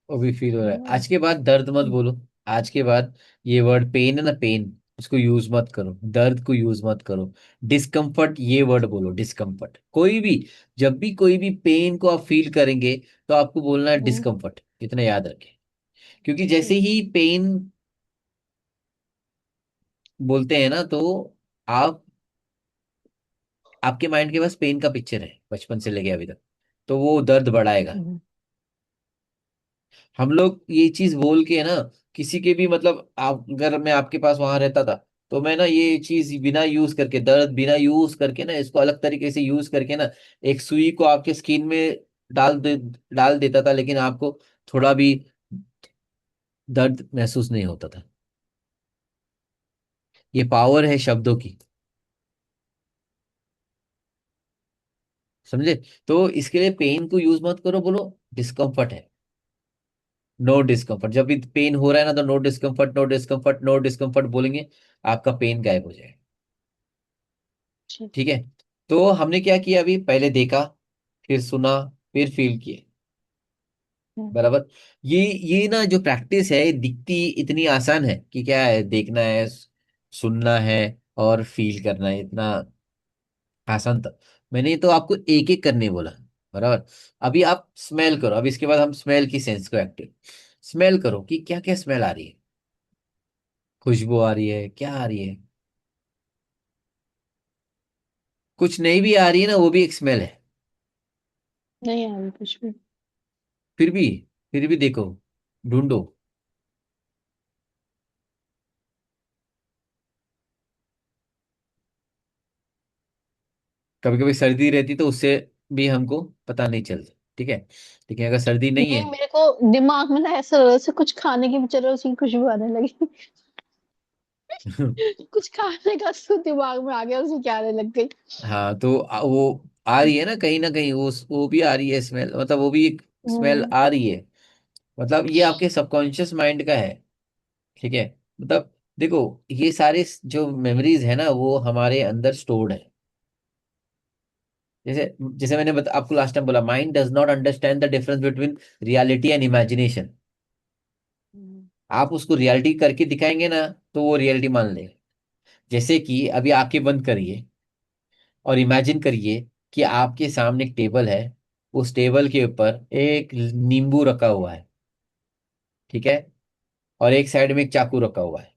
वो भी फील हो रहा है। आज के बाद दर्द मत बोलो। आज के बाद ये वर्ड पेन है ना, पेन, उसको यूज मत करो, दर्द को यूज मत करो। डिस्कम्फर्ट ये वर्ड बोलो, डिस्कम्फर्ट। कोई भी, जब भी कोई भी पेन को आप फील करेंगे तो आपको बोलना है हम्म, डिस्कम्फर्ट, इतना याद रखें। क्योंकि जैसे ठीक। ही पेन बोलते हैं ना, तो आप, आपके माइंड के पास पेन का पिक्चर है बचपन से लेके अभी तक, तो वो दर्द बढ़ाएगा। हम्म, हम लोग ये चीज बोल के ना, किसी के भी मतलब, आप अगर मैं आपके पास वहां रहता था तो मैं ना ये चीज बिना यूज करके, दर्द बिना यूज करके ना, इसको अलग तरीके से यूज करके ना, एक सुई को आपके स्किन में डाल देता था, लेकिन आपको थोड़ा भी दर्द महसूस नहीं होता था। ये पावर है शब्दों की, समझे। तो इसके लिए पेन को यूज मत करो, बोलो डिस्कम्फर्ट है। नो डिस्कम्फर्ट, जब भी पेन हो रहा है ना, तो no discomfort, no discomfort, no discomfort बोलेंगे, आपका पेन गायब हो जाएगा। ठीक। ठीक है। तो हमने क्या किया, अभी पहले देखा, फिर सुना, फिर फील किए, हम्म, बराबर। ये ना जो प्रैक्टिस है, ये दिखती इतनी आसान है कि क्या है, देखना है, सुनना है और फील करना है, इतना आसान था। मैंने तो आपको एक एक करने बोला, बराबर। अभी आप स्मेल करो, अभी इसके बाद हम स्मेल की सेंस को एक्टिव, स्मेल करो कि क्या क्या स्मेल आ रही है। खुशबू आ रही है, क्या आ रही है। कुछ नहीं भी आ रही है ना, वो भी एक स्मेल है। नहीं आ रही कुछ भी। फिर भी, फिर भी देखो, ढूंढो। कभी कभी सर्दी रहती तो उससे भी हमको पता नहीं चलता, ठीक है। लेकिन अगर सर्दी नहीं नहीं, है। मेरे को दिमाग में ना ऐसा लग रहा है जैसे कुछ खाने की जरूरत उसकी खुशबू आने लगी। कुछ खाने का उसको दिमाग में आ गया, उसे क्या आने लग गई। हाँ, तो वो आ रही है ना कहीं, वो भी आ रही है स्मेल, मतलब वो भी एक स्मेल हम्म, आ रही है। मतलब ये आपके सबकॉन्शियस माइंड का है, ठीक है। मतलब देखो, ये सारे जो मेमोरीज है ना, वो हमारे अंदर स्टोर्ड है। जैसे जैसे मैंने आपको लास्ट टाइम बोला, mind does not understand the difference between reality and imagination. Hmm, आप उसको रियलिटी करके दिखाएंगे ना, तो वो रियलिटी मान लेगा। जैसे कि अभी आंखें बंद करिए और इमेजिन करिए कि आपके सामने एक टेबल है, उस टेबल के ऊपर एक नींबू रखा हुआ है, ठीक है, और एक साइड में एक चाकू रखा हुआ है।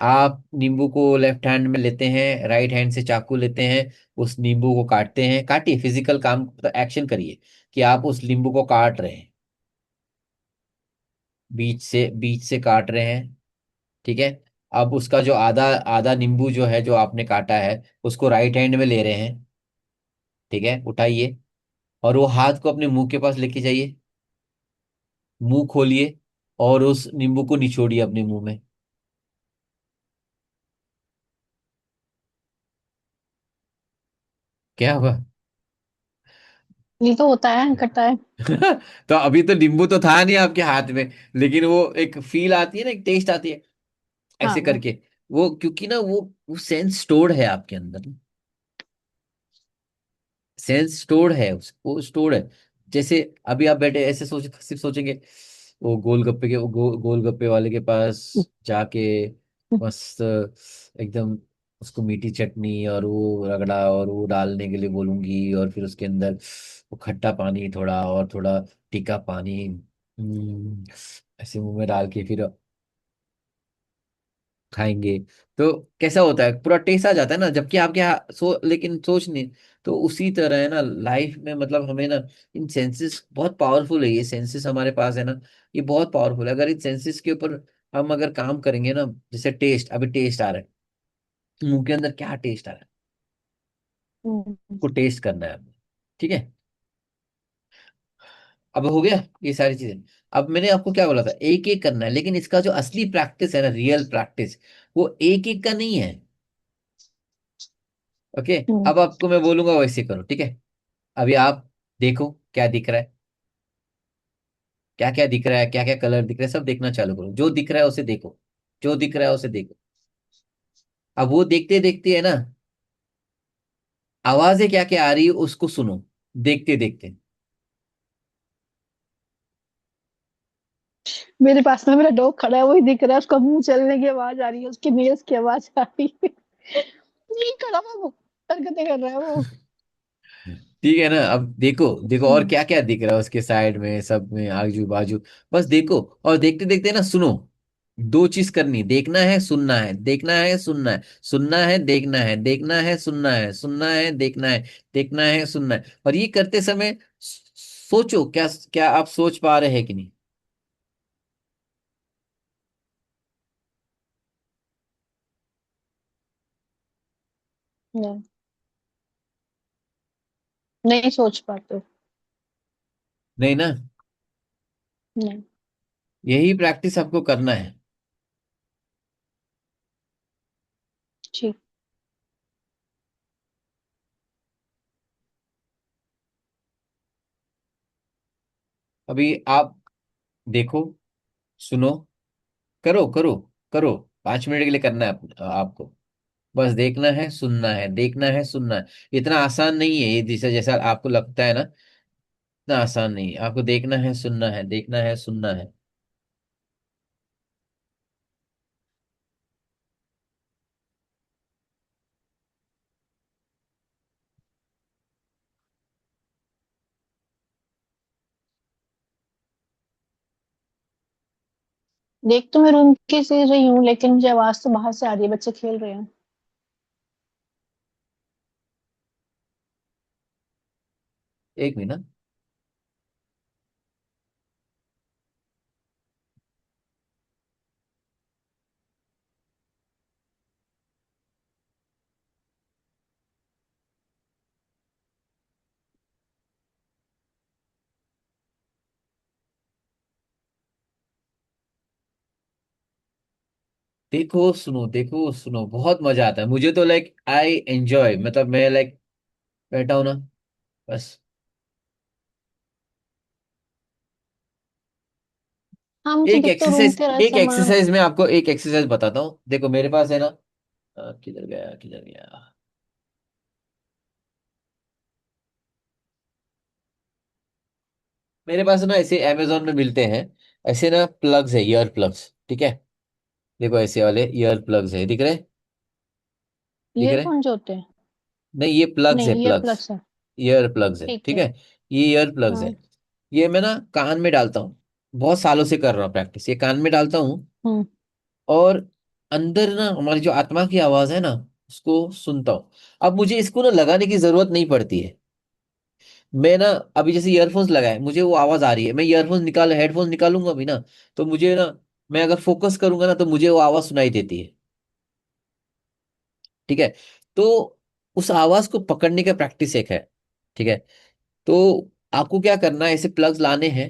आप नींबू को लेफ्ट हैंड में लेते हैं, राइट हैंड से चाकू लेते हैं, उस नींबू को काटते हैं, काटिए, फिजिकल काम मतलब एक्शन करिए कि आप उस नींबू को काट रहे हैं, बीच से काट रहे हैं, ठीक है। अब उसका जो आधा आधा नींबू जो है, जो आपने काटा है, उसको राइट हैंड में ले रहे हैं, ठीक है, उठाइए। और वो हाथ को अपने मुंह के पास लेके जाइए, मुंह खोलिए और उस नींबू को निचोड़िए अपने मुंह में। क्या हुआ? ये तो होता है, करता है। तो अभी तो नींबू तो था नहीं आपके हाथ में, लेकिन वो एक फील आती है ना, एक टेस्ट आती है ऐसे हाँ। करके। वो क्योंकि ना वो सेंस स्टोर्ड है आपके अंदर, सेंस स्टोर्ड है वो स्टोर्ड है। जैसे अभी आप बैठे ऐसे सिर्फ सोचेंगे, वो गोलगप्पे के गोलगप्पे वाले के पास जाके मस्त एकदम उसको मीठी चटनी और वो रगड़ा और वो डालने के लिए बोलूंगी, और फिर उसके अंदर वो खट्टा पानी थोड़ा और थोड़ा तीखा पानी, ऐसे मुंह में डाल के फिर खाएंगे तो कैसा होता है, पूरा टेस्ट आ जाता है ना, जबकि आपके लेकिन सोच नहीं। तो उसी तरह है ना लाइफ में, मतलब हमें ना इन सेंसेस बहुत पावरफुल है, ये सेंसेस हमारे पास है ना, ये बहुत पावरफुल है। अगर इन सेंसेस के ऊपर हम अगर काम करेंगे ना, जैसे टेस्ट, अभी टेस्ट आ रहा है मुंह के अंदर, क्या टेस्ट आ रहा है, हम्म। को टेस्ट करना है हमें, ठीक है। अब हो गया ये सारी चीजें। अब मैंने आपको क्या बोला था, एक एक करना है, लेकिन इसका जो असली प्रैक्टिस है ना, रियल प्रैक्टिस, वो एक एक का नहीं है। ओके। हम्म। अब आपको मैं बोलूंगा वैसे करो, ठीक है। अभी आप देखो क्या दिख रहा है, क्या क्या दिख रहा है, क्या क्या कलर दिख रहा है, सब देखना चालू करो, जो दिख रहा है उसे देखो, जो दिख रहा है उसे देखो। अब वो देखते देखते है ना, आवाजें क्या क्या आ रही है उसको सुनो, देखते देखते। मेरे पास में मेरा डॉग खड़ा है, वही दिख रहा है, उसका मुंह चलने की आवाज आ रही है, उसकी नेल्स की आवाज आ रही है। नहीं खड़ा हुआ वो, हरकतें कर रहा है वो। ठीक है ना, अब देखो देखो और हम्म। क्या क्या दिख रहा है उसके साइड में, सब में आजू बाजू। बस देखो और देखते देखते ना सुनो। दो चीज करनी, देखना है सुनना है, देखना है सुनना है, सुनना है देखना है, देखना है सुनना है, सुनना है देखना है, देखना है सुनना है। और ये करते समय सोचो, क्या क्या आप सोच पा रहे हैं कि नहीं? नहीं, नहीं सोच पाते। नहीं ना। नहीं। यही प्रैक्टिस आपको करना है। ठीक। अभी आप देखो, सुनो, करो करो करो। 5 मिनट के लिए करना है आपको। बस देखना है सुनना है, देखना है सुनना है। इतना आसान नहीं है ये, जैसा जैसा आपको लगता है ना, इतना आसान नहीं है। आपको देखना है सुनना है, देखना है सुनना है। देख तो मैं रूम के से रही हूँ, लेकिन मुझे आवाज तो बाहर से आ रही है, बच्चे खेल रहे हैं। एक मिनट। देखो सुनो, देखो सुनो, बहुत मजा आता है मुझे तो, लाइक आई एंजॉय, मतलब मैं लाइक बैठा हूं ना, बस। हाँ, मुझे दिख तो रूम के रहा एक सामान। एक्सरसाइज में आपको एक एक्सरसाइज बताता हूँ, देखो मेरे पास है ना, किधर गया किधर गया, मेरे पास ना ऐसे अमेजोन में मिलते हैं ऐसे ना प्लग्स है, ईयर प्लग्स, ठीक है। देखो ऐसे वाले ईयर प्लग्स है, दिख रहे, दिख रहे। ईयरफोन जो होते हैं? नहीं ये प्लग्स है, नहीं, ईयर प्लग्स, प्लग्स है। ईयर प्लग्स है, ठीक ठीक है। है। ये ईयर प्लग्स है। हाँ। ये मैं ना कान में डालता हूँ, बहुत सालों से कर रहा हूँ प्रैक्टिस, ये कान में डालता हूँ। हम्म। और अंदर ना हमारी जो आत्मा की आवाज है ना, उसको सुनता हूँ। अब मुझे इसको ना लगाने की जरूरत नहीं पड़ती है। मैं ना अभी जैसे ईयरफोन्स लगाए, मुझे वो आवाज आ रही है, मैं ईयरफोन्स निकाल हेडफोन्स निकालूंगा अभी ना, तो मुझे ना, मैं अगर फोकस करूंगा ना तो मुझे वो आवाज सुनाई देती है, ठीक है। तो उस आवाज को पकड़ने का प्रैक्टिस एक है, ठीक है। तो आपको क्या करना है, ऐसे प्लग्स लाने हैं।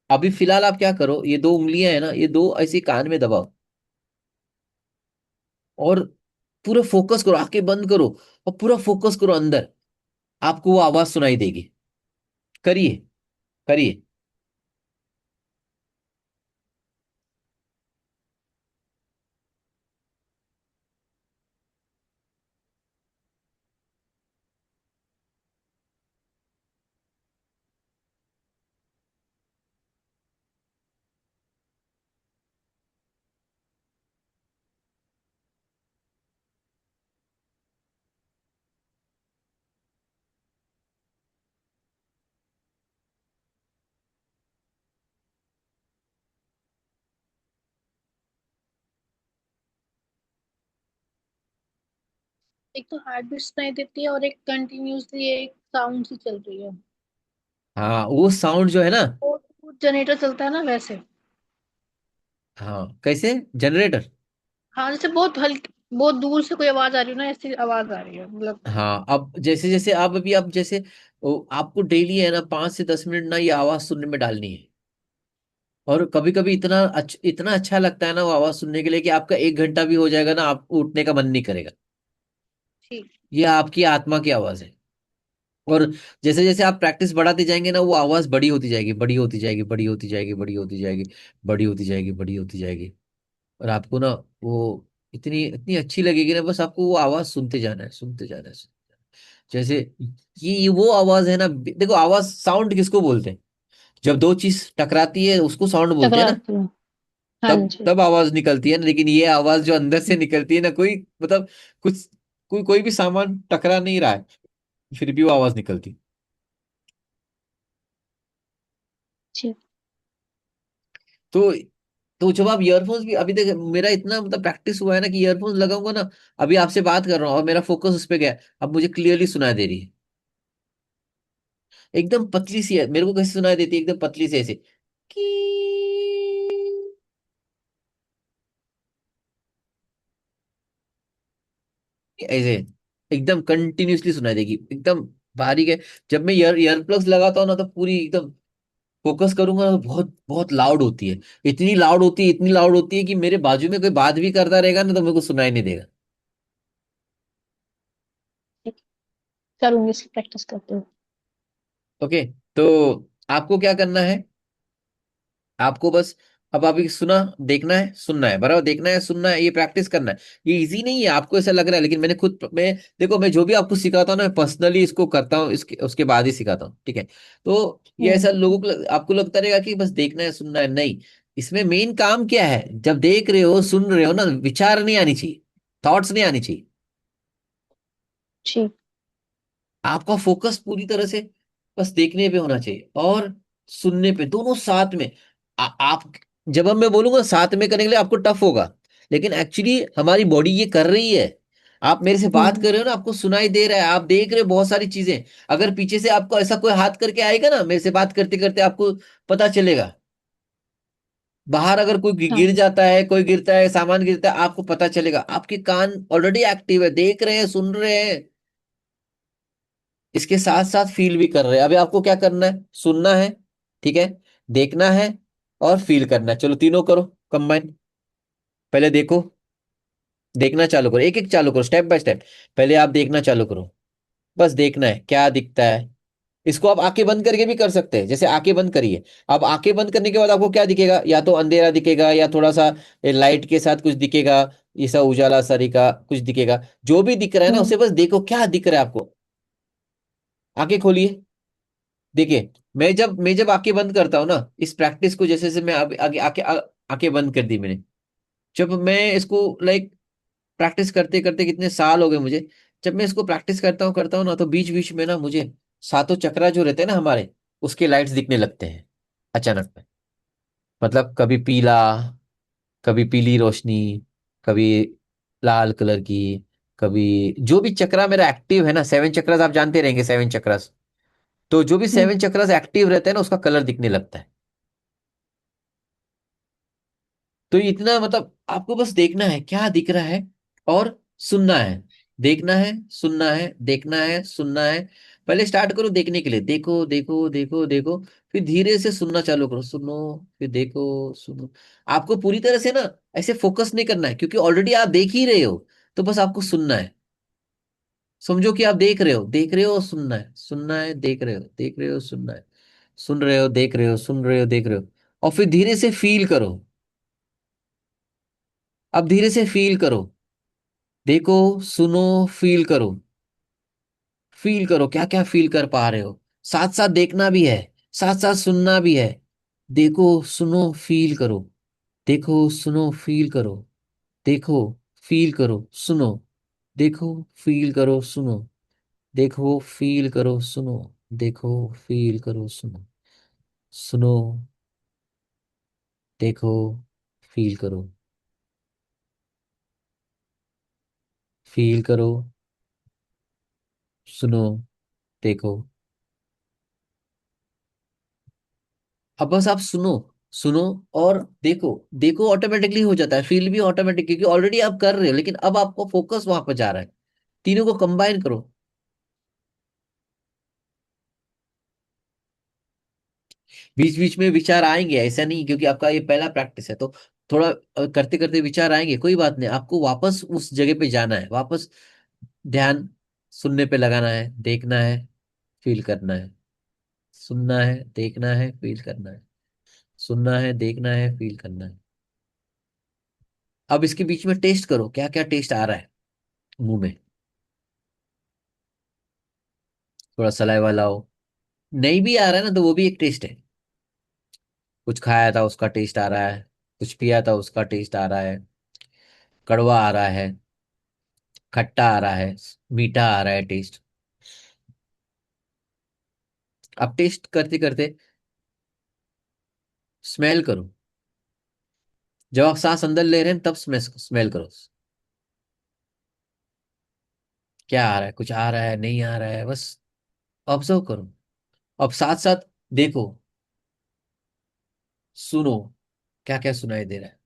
अभी फिलहाल आप क्या करो, ये दो उंगलियां है ना, ये दो ऐसे कान में दबाओ, और पूरा फोकस करो, आंखें बंद करो, और पूरा फोकस करो अंदर। आपको वो आवाज सुनाई देगी। करिए, करिए। एक तो हार्ट बीट सुनाई देती है और एक कंटिन्यूअसली एक साउंड सी चल रही है। हाँ, वो साउंड जो है ना। वो जनरेटर चलता है ना वैसे। हाँ, कैसे जनरेटर? हाँ, जैसे बहुत हल्की, बहुत दूर से कोई आवाज आ रही हो ना, ऐसी आवाज आ रही है मतलब। हाँ, अब जैसे जैसे आप अभी आप जैसे आपको डेली है ना 5 से 10 मिनट ना ये आवाज सुनने में डालनी है। और कभी कभी इतना अच्छा लगता है ना वो आवाज सुनने के लिए कि आपका 1 घंटा भी हो जाएगा ना, आपको उठने का मन नहीं करेगा। ठीक। ये आपकी आत्मा की आवाज है। और जैसे जैसे आप प्रैक्टिस बढ़ाते जाएंगे ना, वो आवाज बड़ी होती जाएगी, बड़ी होती जाएगी, बड़ी होती जाएगी, बड़ी होती जाएगी, बड़ी होती जाएगी, बड़ी होती जाएगी। और आपको ना वो इतनी इतनी अच्छी लगेगी ना, बस आपको वो आवाज सुनते जाना है, सुनते जाना है, जैसे ये वो आवाज है ना। देखो, आवाज साउंड किसको बोलते हैं? जब दो चीज टकराती है उसको साउंड बोलते हैं ना। टकराती हूँ। हाँ तब जी। तब आवाज निकलती है ना, लेकिन ये आवाज जो अंदर से निकलती है ना, कोई मतलब कुछ, कोई भी सामान टकरा नहीं रहा है, फिर भी वो आवाज निकलती। ठीक। तो तो जब आप ईयरफोन्स भी, अभी तक मेरा इतना मतलब प्रैक्टिस हुआ है ना कि ईयरफोन्स लगाऊंगा ना, अभी आपसे बात कर रहा हूँ और मेरा फोकस उस पे गया है, अब मुझे क्लियरली सुनाई दे रही है। एकदम पतली सी है, मेरे को कैसे सुनाई देती है, एकदम पतली सी ऐसे की, ऐसे एकदम कंटिन्यूअसली सुनाई देगी, एकदम बारीक है। जब मैं ईयर प्लग्स लगाता हूँ ना, तो पूरी एकदम फोकस करूंगा ना, तो बहुत बहुत लाउड होती है। इतनी लाउड होती है, इतनी लाउड होती है कि मेरे बाजू में कोई बात भी करता रहेगा ना, तो मेरे को सुनाई नहीं देगा। ठीक। करूंगी, इसकी प्रैक्टिस करते हुए। ओके। तो आपको क्या करना है, आपको बस अब अभी सुना, देखना है, सुनना है, बराबर देखना है, सुनना है, ये प्रैक्टिस करना है। ये इजी नहीं है, आपको ऐसा लग रहा है, लेकिन मैं देखो, मैं जो भी आपको सिखाता हूँ ना, मैं पर्सनली इसको करता हूँ, इसके उसके बाद ही सिखाता हूँ, ठीक है? तो ये ऐसा लोगों को आपको लगता रहेगा कि बस देखना है, सुनना है, नहीं। इसमें मेन काम क्या है, जब देख रहे हो, सुन रहे हो ना, विचार नहीं आनी चाहिए, थॉट्स नहीं आनी चाहिए। ठीक। आपका फोकस पूरी तरह से बस देखने पे होना चाहिए और सुनने पे, दोनों साथ में। आप, जब अब मैं बोलूंगा साथ में करने के लिए आपको टफ होगा, लेकिन एक्चुअली हमारी बॉडी ये कर रही है। आप मेरे से बात हम्म। कर रहे हो ना, आपको सुनाई दे रहा है, आप देख रहे हो बहुत सारी चीजें। अगर पीछे से आपको ऐसा कोई हाथ करके आएगा ना, मेरे से बात करते करते आपको पता चलेगा। बाहर अगर कोई गिर हाँ। जाता है, कोई गिरता है, सामान गिरता है, आपको पता चलेगा। आपके कान ऑलरेडी एक्टिव है, देख रहे हैं, सुन रहे हैं, इसके साथ साथ फील भी कर रहे हैं। अभी आपको क्या करना है, सुनना है, ठीक है, देखना है, और फील करना है। चलो तीनों करो कंबाइन। पहले देखो, देखना चालू करो, एक एक चालू करो, स्टेप बाय स्टेप। पहले आप देखना चालू करो, बस देखना है क्या दिखता है। इसको आप आंखें बंद करके भी कर सकते हैं, जैसे आंखें बंद करिए। अब आंखें बंद करने के बाद आपको क्या दिखेगा, या तो अंधेरा दिखेगा, या थोड़ा सा लाइट के साथ कुछ दिखेगा, ऐसा उजाला सरी का कुछ दिखेगा। जो भी दिख रहा है ना, हम्म। उसे बस देखो क्या दिख रहा है आपको। आंखें खोलिए, देखिए। मैं जब आंखें बंद करता हूँ ना, इस प्रैक्टिस को, जैसे जैसे मैं आगे आगे आंखें आंखें बंद कर दी मैंने, जब मैं इसको लाइक प्रैक्टिस करते करते कितने साल हो गए मुझे। जब मैं इसको प्रैक्टिस करता हूँ ना, तो बीच बीच में ना मुझे सातों चक्रा जो रहते हैं ना हमारे, उसके लाइट्स दिखने लगते हैं अचानक में। मतलब कभी पीला, कभी पीली रोशनी, कभी लाल कलर की, कभी जो भी चक्रा मेरा एक्टिव है ना, 7 चक्रास आप जानते रहेंगे, 7 चक्रास। तो जो भी हम्म। 7 चक्रास एक्टिव रहते हैं ना, उसका कलर दिखने लगता है। तो इतना मतलब आपको बस देखना है क्या दिख रहा है, और सुनना है। देखना है, सुनना है, देखना है, सुनना है। पहले स्टार्ट करो देखने के लिए, देखो देखो देखो देखो। फिर धीरे से सुनना चालू करो, सुनो, फिर देखो, सुनो। आपको पूरी तरह से ना ऐसे फोकस नहीं करना है, क्योंकि ऑलरेडी आप देख ही रहे हो। तो बस आपको सुनना है। समझो कि आप देख रहे हो, देख रहे हो, सुनना है, सुनना है, देख रहे हो, देख रहे हो, सुनना है। सुन रहे हो, देख रहे हो, सुन रहे हो, देख रहे हो। और फिर धीरे से फील करो। अब धीरे से फील करो। देखो, सुनो, फील करो। फील करो क्या क्या फील कर पा रहे हो। साथ साथ देखना भी है, साथ साथ सुनना भी है। देखो, सुनो, फील करो। देखो, सुनो, फील करो। देखो, फील करो, सुनो। देखो, फील करो, सुनो। देखो, फील करो, सुनो। देखो, फील करो, सुनो। सुनो, देखो, फील करो। फील करो, सुनो, देखो। अब बस आप सुनो, सुनो और देखो। देखो ऑटोमेटिकली हो जाता है, फील भी ऑटोमेटिक, क्योंकि ऑलरेडी आप कर रहे हो, लेकिन अब आपको फोकस वहां पर जा रहा है। तीनों को कंबाइन करो। बीच बीच में विचार आएंगे, ऐसा नहीं, क्योंकि आपका ये पहला प्रैक्टिस है, तो थोड़ा करते करते विचार आएंगे, कोई बात नहीं। आपको वापस उस जगह पे जाना है, वापस ध्यान सुनने पे लगाना है, देखना है, फील करना है। सुनना है, देखना है, फील करना है। सुनना है, देखना है, फील करना है। अब इसके बीच में टेस्ट करो, क्या क्या टेस्ट आ रहा है मुंह में। थोड़ा सलाइवा लाओ। नहीं भी आ रहा है ना, तो वो भी एक टेस्ट है। कुछ खाया था उसका टेस्ट आ रहा है, कुछ पिया था उसका टेस्ट आ रहा है। कड़वा आ रहा है, खट्टा आ रहा है, मीठा आ रहा है टेस्ट। अब टेस्ट करते करते स्मेल करो। जब आप सांस अंदर ले रहे हैं तब स्मेल करो। क्या आ रहा है, कुछ आ रहा है, नहीं आ रहा है, बस ऑब्जर्व करो। अब साथ साथ देखो, सुनो, क्या क्या सुनाई दे रहा है।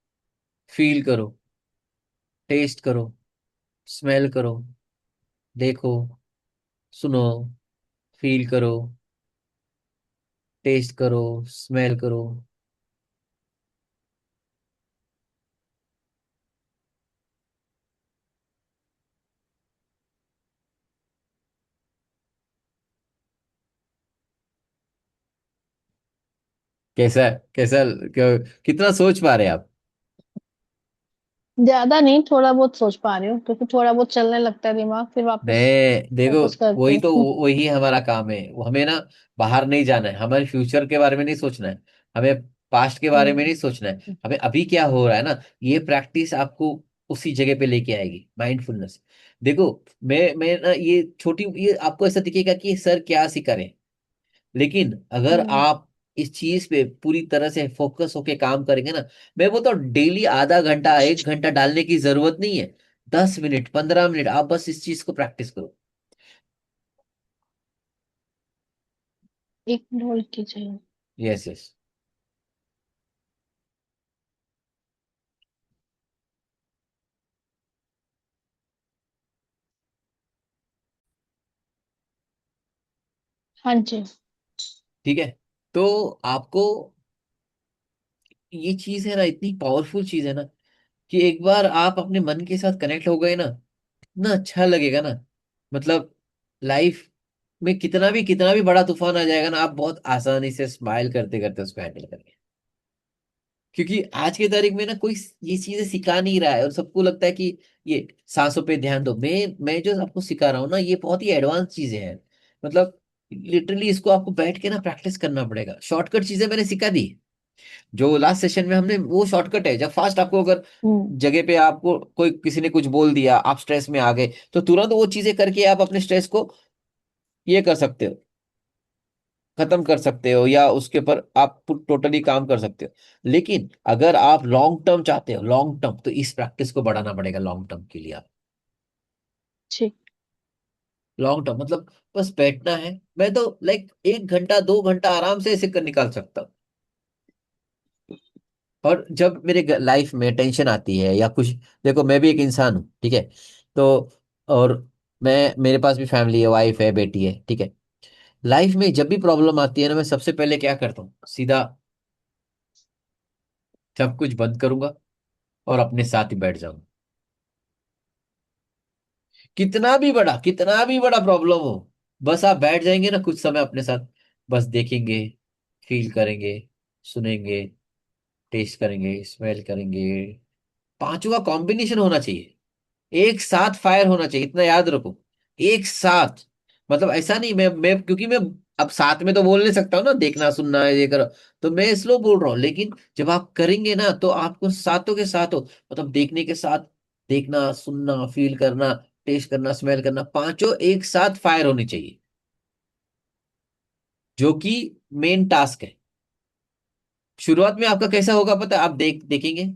फील करो, टेस्ट करो, स्मेल करो, देखो, सुनो, फील करो, टेस्ट करो, स्मेल करो। कैसा, कैसा, कितना सोच पा रहे हैं आप? ज्यादा नहीं, थोड़ा बहुत सोच पा रही हूँ, क्योंकि थोड़ा बहुत चलने लगता है दिमाग, फिर वापस नहीं देखो, फोकस करती वही तो, हूँ। वही हमारा काम है। वो हमें ना बाहर नहीं जाना है, हमारे फ्यूचर के बारे में नहीं सोचना है, हमें पास्ट के बारे में नहीं सोचना है। हमें अभी क्या हो रहा है ना, ये प्रैक्टिस आपको उसी जगह पे लेके आएगी, माइंडफुलनेस। देखो, मैं ना ये छोटी, ये आपको ऐसा दिखेगा कि सर क्या सिखा रहे हैं, लेकिन अगर हम्म। आप इस चीज पे पूरी तरह से फोकस होके काम करेंगे ना, मैं बोलता हूँ डेली आधा घंटा, एक घंटा डालने की जरूरत नहीं है। 10 मिनट, 15 मिनट आप बस इस चीज को प्रैक्टिस करो। एक ढोल की चाहिए। Yes yes. हाँ जी। ठीक है। तो आपको ये चीज है ना, इतनी पावरफुल चीज है ना, कि एक बार आप अपने मन के साथ कनेक्ट हो गए ना, इतना अच्छा लगेगा ना। मतलब लाइफ में कितना भी बड़ा तूफान आ जाएगा ना, आप बहुत आसानी से स्माइल करते करते उसको हैंडल करेंगे। क्योंकि आज की तारीख में ना कोई ये चीजें सिखा नहीं रहा है, और सबको लगता है कि ये सांसों पे ध्यान दो। मैं जो आपको सिखा रहा हूँ ना, ये बहुत ही एडवांस चीजें हैं। मतलब लिटरली इसको आपको बैठ के ना प्रैक्टिस करना पड़ेगा। शॉर्टकट चीजें मैंने सिखा दी, जो लास्ट सेशन में हमने, वो शॉर्टकट है। जब फास्ट आपको अगर हम्म। जगह पे आपको कोई किसी ने कुछ बोल दिया, आप स्ट्रेस में आ गए, तो तुरंत वो चीजें करके आप अपने स्ट्रेस को ये कर सकते हो, खत्म कर सकते हो, या उसके ऊपर आप टोटली काम कर सकते हो। लेकिन अगर आप लॉन्ग टर्म चाहते हो, लॉन्ग टर्म, तो इस प्रैक्टिस को बढ़ाना पड़ेगा लॉन्ग टर्म के लिए। आप ठीक। लॉन्ग टर्म मतलब बस बैठना है। मैं तो लाइक 1 घंटा 2 घंटा आराम से ऐसे कर निकाल सकता हूँ। और जब मेरे लाइफ में टेंशन आती है या कुछ, देखो मैं भी एक इंसान हूँ, ठीक है। तो और मैं, मेरे पास भी फैमिली है, वाइफ है, बेटी है, ठीक है। लाइफ में जब भी प्रॉब्लम आती है ना, मैं सबसे पहले क्या करता हूँ, सीधा सब कुछ बंद करूंगा और अपने साथ ही बैठ जाऊंगा। कितना भी बड़ा प्रॉब्लम हो, बस आप बैठ जाएंगे ना कुछ समय अपने साथ, बस देखेंगे, फील करेंगे, सुनेंगे, टेस्ट करेंगे, स्मेल करेंगे। पांचों का कॉम्बिनेशन होना चाहिए, एक साथ फायर होना चाहिए, इतना याद रखो। एक साथ, मतलब ऐसा नहीं, मैं क्योंकि मैं अब साथ में तो बोल नहीं सकता हूँ ना, देखना सुनना है ये करो, तो मैं स्लो बोल रहा हूँ, लेकिन जब आप करेंगे ना तो आपको साथों के साथ हो, मतलब देखने के साथ, देखना सुनना फील करना, टेस्ट करना स्मेल करना, पांचों एक साथ फायर होनी चाहिए, जो कि मेन टास्क है। शुरुआत में आपका कैसा होगा पता है? आप देखेंगे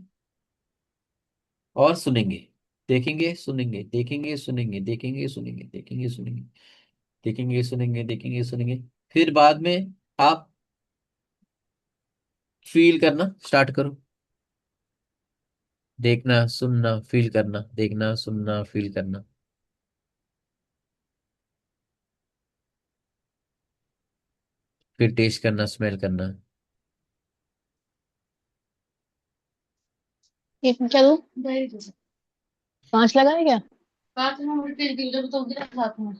और सुनेंगे, देखेंगे सुनेंगे, देखेंगे सुनेंगे, देखेंगे सुनेंगे, देखेंगे सुनेंगे, देखेंगे सुनेंगे, देखेंगे सुनेंगे। फिर बाद में आप फील करना स्टार्ट करो, देखना सुनना फील करना, देखना सुनना फील करना। फिर टेस्ट करना स्मेल करना। एक क्या दूं? 5 लगाए क्या? 5 में उल्टे गिल्ले तो उधर साथ में।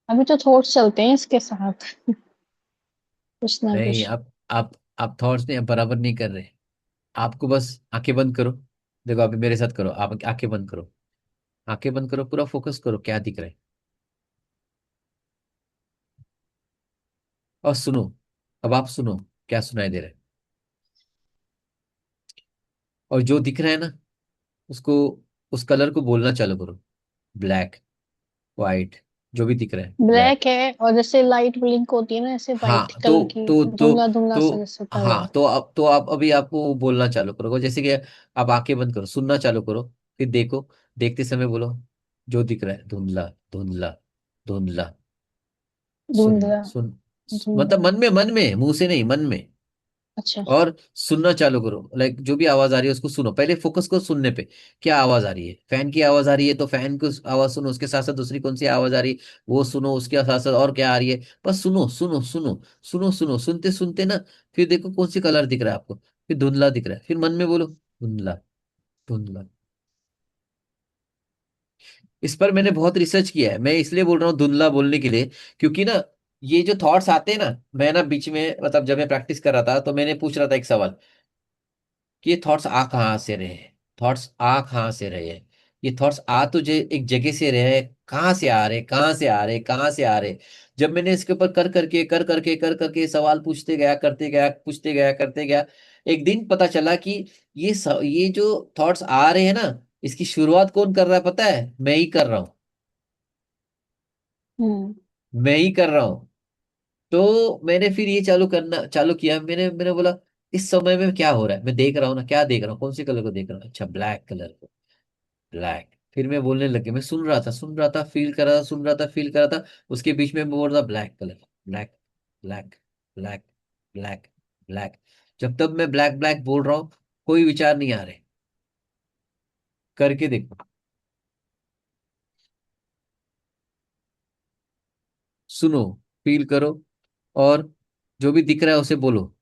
अभी तो थॉट्स चलते हैं इसके साथ, कुछ ना नहीं, कुछ। आप थॉट्स नहीं, आप बराबर नहीं कर रहे। आपको बस आंखें बंद करो, देखो अभी मेरे साथ करो, आप आंखें बंद करो, आंखें बंद करो, पूरा फोकस करो क्या दिख रहा है, और सुनो। अब आप सुनो, क्या सुनाई दे रहा है, और जो दिख रहा है ना उसको, उस कलर को बोलना चालू करो। ब्लैक, वाइट, जो भी दिख रहा है ब्लैक। ब्लैक है, और जैसे लाइट ब्लिंक होती है ना, ऐसे वाइट हाँ कलर की, धुंधला धुंधला सा तो जैसे होता है वो। हाँ, तो आप अभी आपको बोलना चालू करो, जैसे कि आप आंखें बंद करो, सुनना चालू करो, फिर देखो, देखते समय बोलो, जो दिख रहा है धुंधला, धुंधला, धुंधला। धुंधला मतलब धुंधला। मन में, मुंह से नहीं, मन में। अच्छा। और सुनना चालू करो, लाइक जो भी आवाज आ रही है उसको सुनो, पहले फोकस करो सुनने पे। क्या आवाज आ रही है? फैन की आवाज आ रही है तो फैन की आवाज सुनो, उसके साथ साथ दूसरी कौन सी आवाज आ रही है वो सुनो, उसके साथ साथ और क्या आ रही है, बस सुनो सुनो सुनो, सुनो सुनो, सुनते सुनते ना, फिर देखो कौन सी कलर दिख रहा है आपको, फिर धुंधला दिख रहा है, फिर मन में बोलो धुंधला, धुंधला। इस पर मैंने बहुत रिसर्च किया है, मैं इसलिए बोल रहा हूँ धुंधला बोलने के लिए, क्योंकि ना ये जो थॉट्स आते हैं ना, मैं ना बीच में, मतलब जब मैं प्रैक्टिस कर रहा था तो मैंने पूछ रहा था एक सवाल, कि ये थॉट्स आ कहाँ से रहे हैं, थॉट्स आ कहाँ से रहे हैं, ये थॉट्स आ तुझे एक जगह से रहे हैं, कहाँ से आ रहे, कहाँ से आ रहे, कहाँ से आ रहे। जब मैंने इसके ऊपर कर करके सवाल पूछते गया, करते गया, पूछते गया, करते गया, एक दिन पता चला कि ये जो थॉट्स आ रहे हैं ना, इसकी शुरुआत कौन कर रहा है पता है? मैं ही कर रहा हूँ, हम्म। मैं ही कर रहा हूँ। तो मैंने फिर ये चालू किया, मैंने बोला इस समय में क्या हो रहा है, मैं देख रहा हूँ ना, क्या देख रहा हूँ, कौन से कलर को देख रहा हूँ, अच्छा ब्लैक कलर को, ब्लैक। फिर मैं बोलने लगे, मैं सुन रहा था, फील कर रहा था, सुन रहा था, फील कर रहा था, उसके बीच में मैं बोल रहा black colour, black, black, black, black, black. जब तक मैं ब्लैक ब्लैक बोल रहा हूँ, कोई विचार नहीं आ रहे, करके देखो, सुनो, फील करो, और जो भी दिख रहा है उसे बोलो,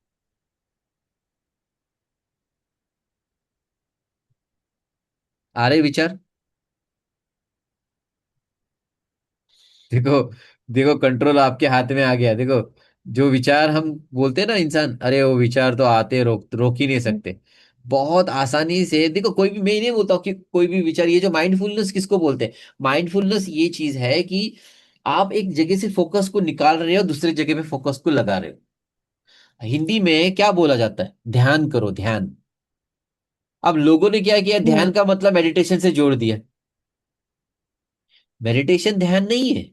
आ रहे विचार। देखो, देखो कंट्रोल आपके हाथ में आ गया, देखो, जो विचार हम बोलते हैं ना इंसान, अरे वो विचार तो आते, रोक रोक ही नहीं सकते, बहुत आसानी से। देखो कोई भी, मैं ही नहीं बोलता हूँ कि कोई भी विचार, ये जो माइंडफुलनेस किसको बोलते हैं, माइंडफुलनेस ये चीज है कि आप एक जगह से फोकस को निकाल रहे हो, दूसरी जगह पे फोकस को लगा रहे हो। हिंदी में क्या बोला जाता है? ध्यान करो, ध्यान। अब लोगों ने क्या किया, ध्यान हम्म। का मतलब मेडिटेशन से जोड़ दिया। मेडिटेशन ध्यान नहीं है।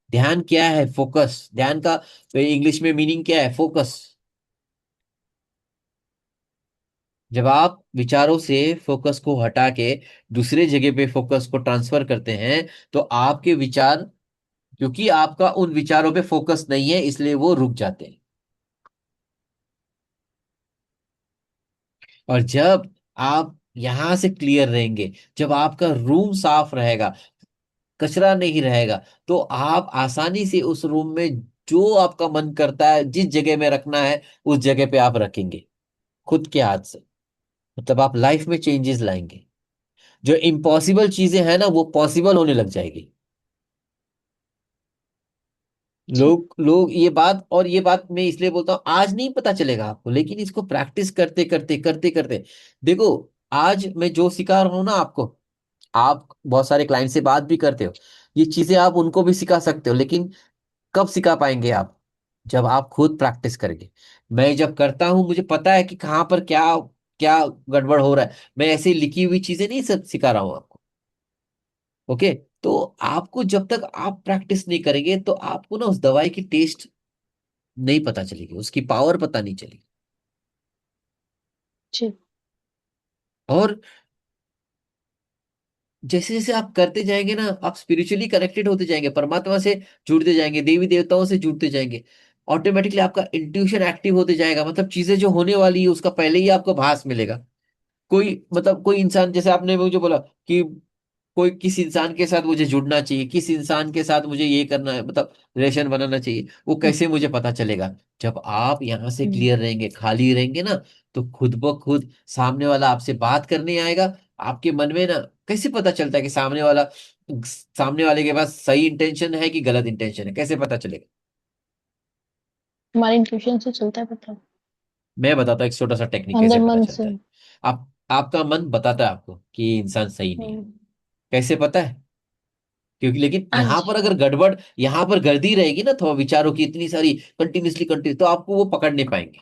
ध्यान क्या है? फोकस। ध्यान का इंग्लिश में मीनिंग क्या है? फोकस। जब आप विचारों से फोकस को हटा के दूसरे जगह पे फोकस को ट्रांसफर करते हैं, तो आपके विचार, क्योंकि आपका उन विचारों पे फोकस नहीं है इसलिए वो रुक जाते हैं। और जब आप यहां से क्लियर रहेंगे, जब आपका रूम साफ रहेगा, कचरा नहीं रहेगा, तो आप आसानी से उस रूम में जो आपका मन करता है जिस जगह में रखना है उस जगह पे आप रखेंगे, खुद के हाथ से। मतलब आप लाइफ में चेंजेस लाएंगे। जो इम्पॉसिबल चीजें हैं ना वो पॉसिबल होने लग जाएगी। जी। लोग ये बात मैं इसलिए बोलता हूँ, आज नहीं पता चलेगा आपको, लेकिन इसको प्रैक्टिस करते करते करते करते देखो, आज मैं जो सिखा रहा हूं ना आपको, आप बहुत सारे क्लाइंट से बात भी करते हो, ये चीजें आप उनको भी सिखा सकते हो, लेकिन कब सिखा पाएंगे आप? जब आप खुद प्रैक्टिस करेंगे। मैं जब करता हूं मुझे पता है कि कहाँ पर क्या क्या गड़बड़ हो रहा है। मैं ऐसी लिखी हुई चीजें नहीं सब सिखा रहा हूँ आपको। ओके। तो आपको जब तक आप प्रैक्टिस नहीं करेंगे तो आपको ना उस दवाई की टेस्ट नहीं पता चलेगी, उसकी पावर पता नहीं चलेगी। जी। और जैसे जैसे आप करते जाएंगे ना, आप स्पिरिचुअली कनेक्टेड होते जाएंगे, परमात्मा से जुड़ते जाएंगे, देवी देवताओं से जुड़ते जाएंगे। ऑटोमेटिकली आपका इंट्यूशन एक्टिव होते जाएगा, मतलब चीजें जो होने वाली है उसका पहले ही आपको भास मिलेगा। कोई मतलब कोई इंसान, जैसे आपने मुझे बोला कि कोई किस इंसान के साथ मुझे जुड़ना चाहिए, किस इंसान के साथ मुझे ये करना है, मतलब रिलेशन बनाना चाहिए, वो हम्म। कैसे मुझे पता चलेगा? जब आप यहाँ से हम्म। क्लियर रहेंगे, खाली रहेंगे ना, तो खुद ब खुद सामने वाला आपसे बात करने आएगा। आपके मन में ना कैसे पता चलता है कि सामने वाले के पास सही इंटेंशन है कि गलत इंटेंशन है, कैसे पता चलेगा? हमारे इंट्यूशन से चलता है पता। मैं बताता हूँ एक छोटा सा टेक्निक कैसे अंदर पता मन से। चलता है। आपका मन बताता है आपको कि ये इंसान सही नहीं है। हम्म। कैसे पता है? क्योंकि लेकिन हाँ यहाँ जी। पर अगर गड़बड़, यहाँ पर गर्दी रहेगी ना, थोड़ा विचारों की इतनी सारी कंटिन्यूसली कंटिन्यू, तो आपको वो पकड़ नहीं पाएंगे।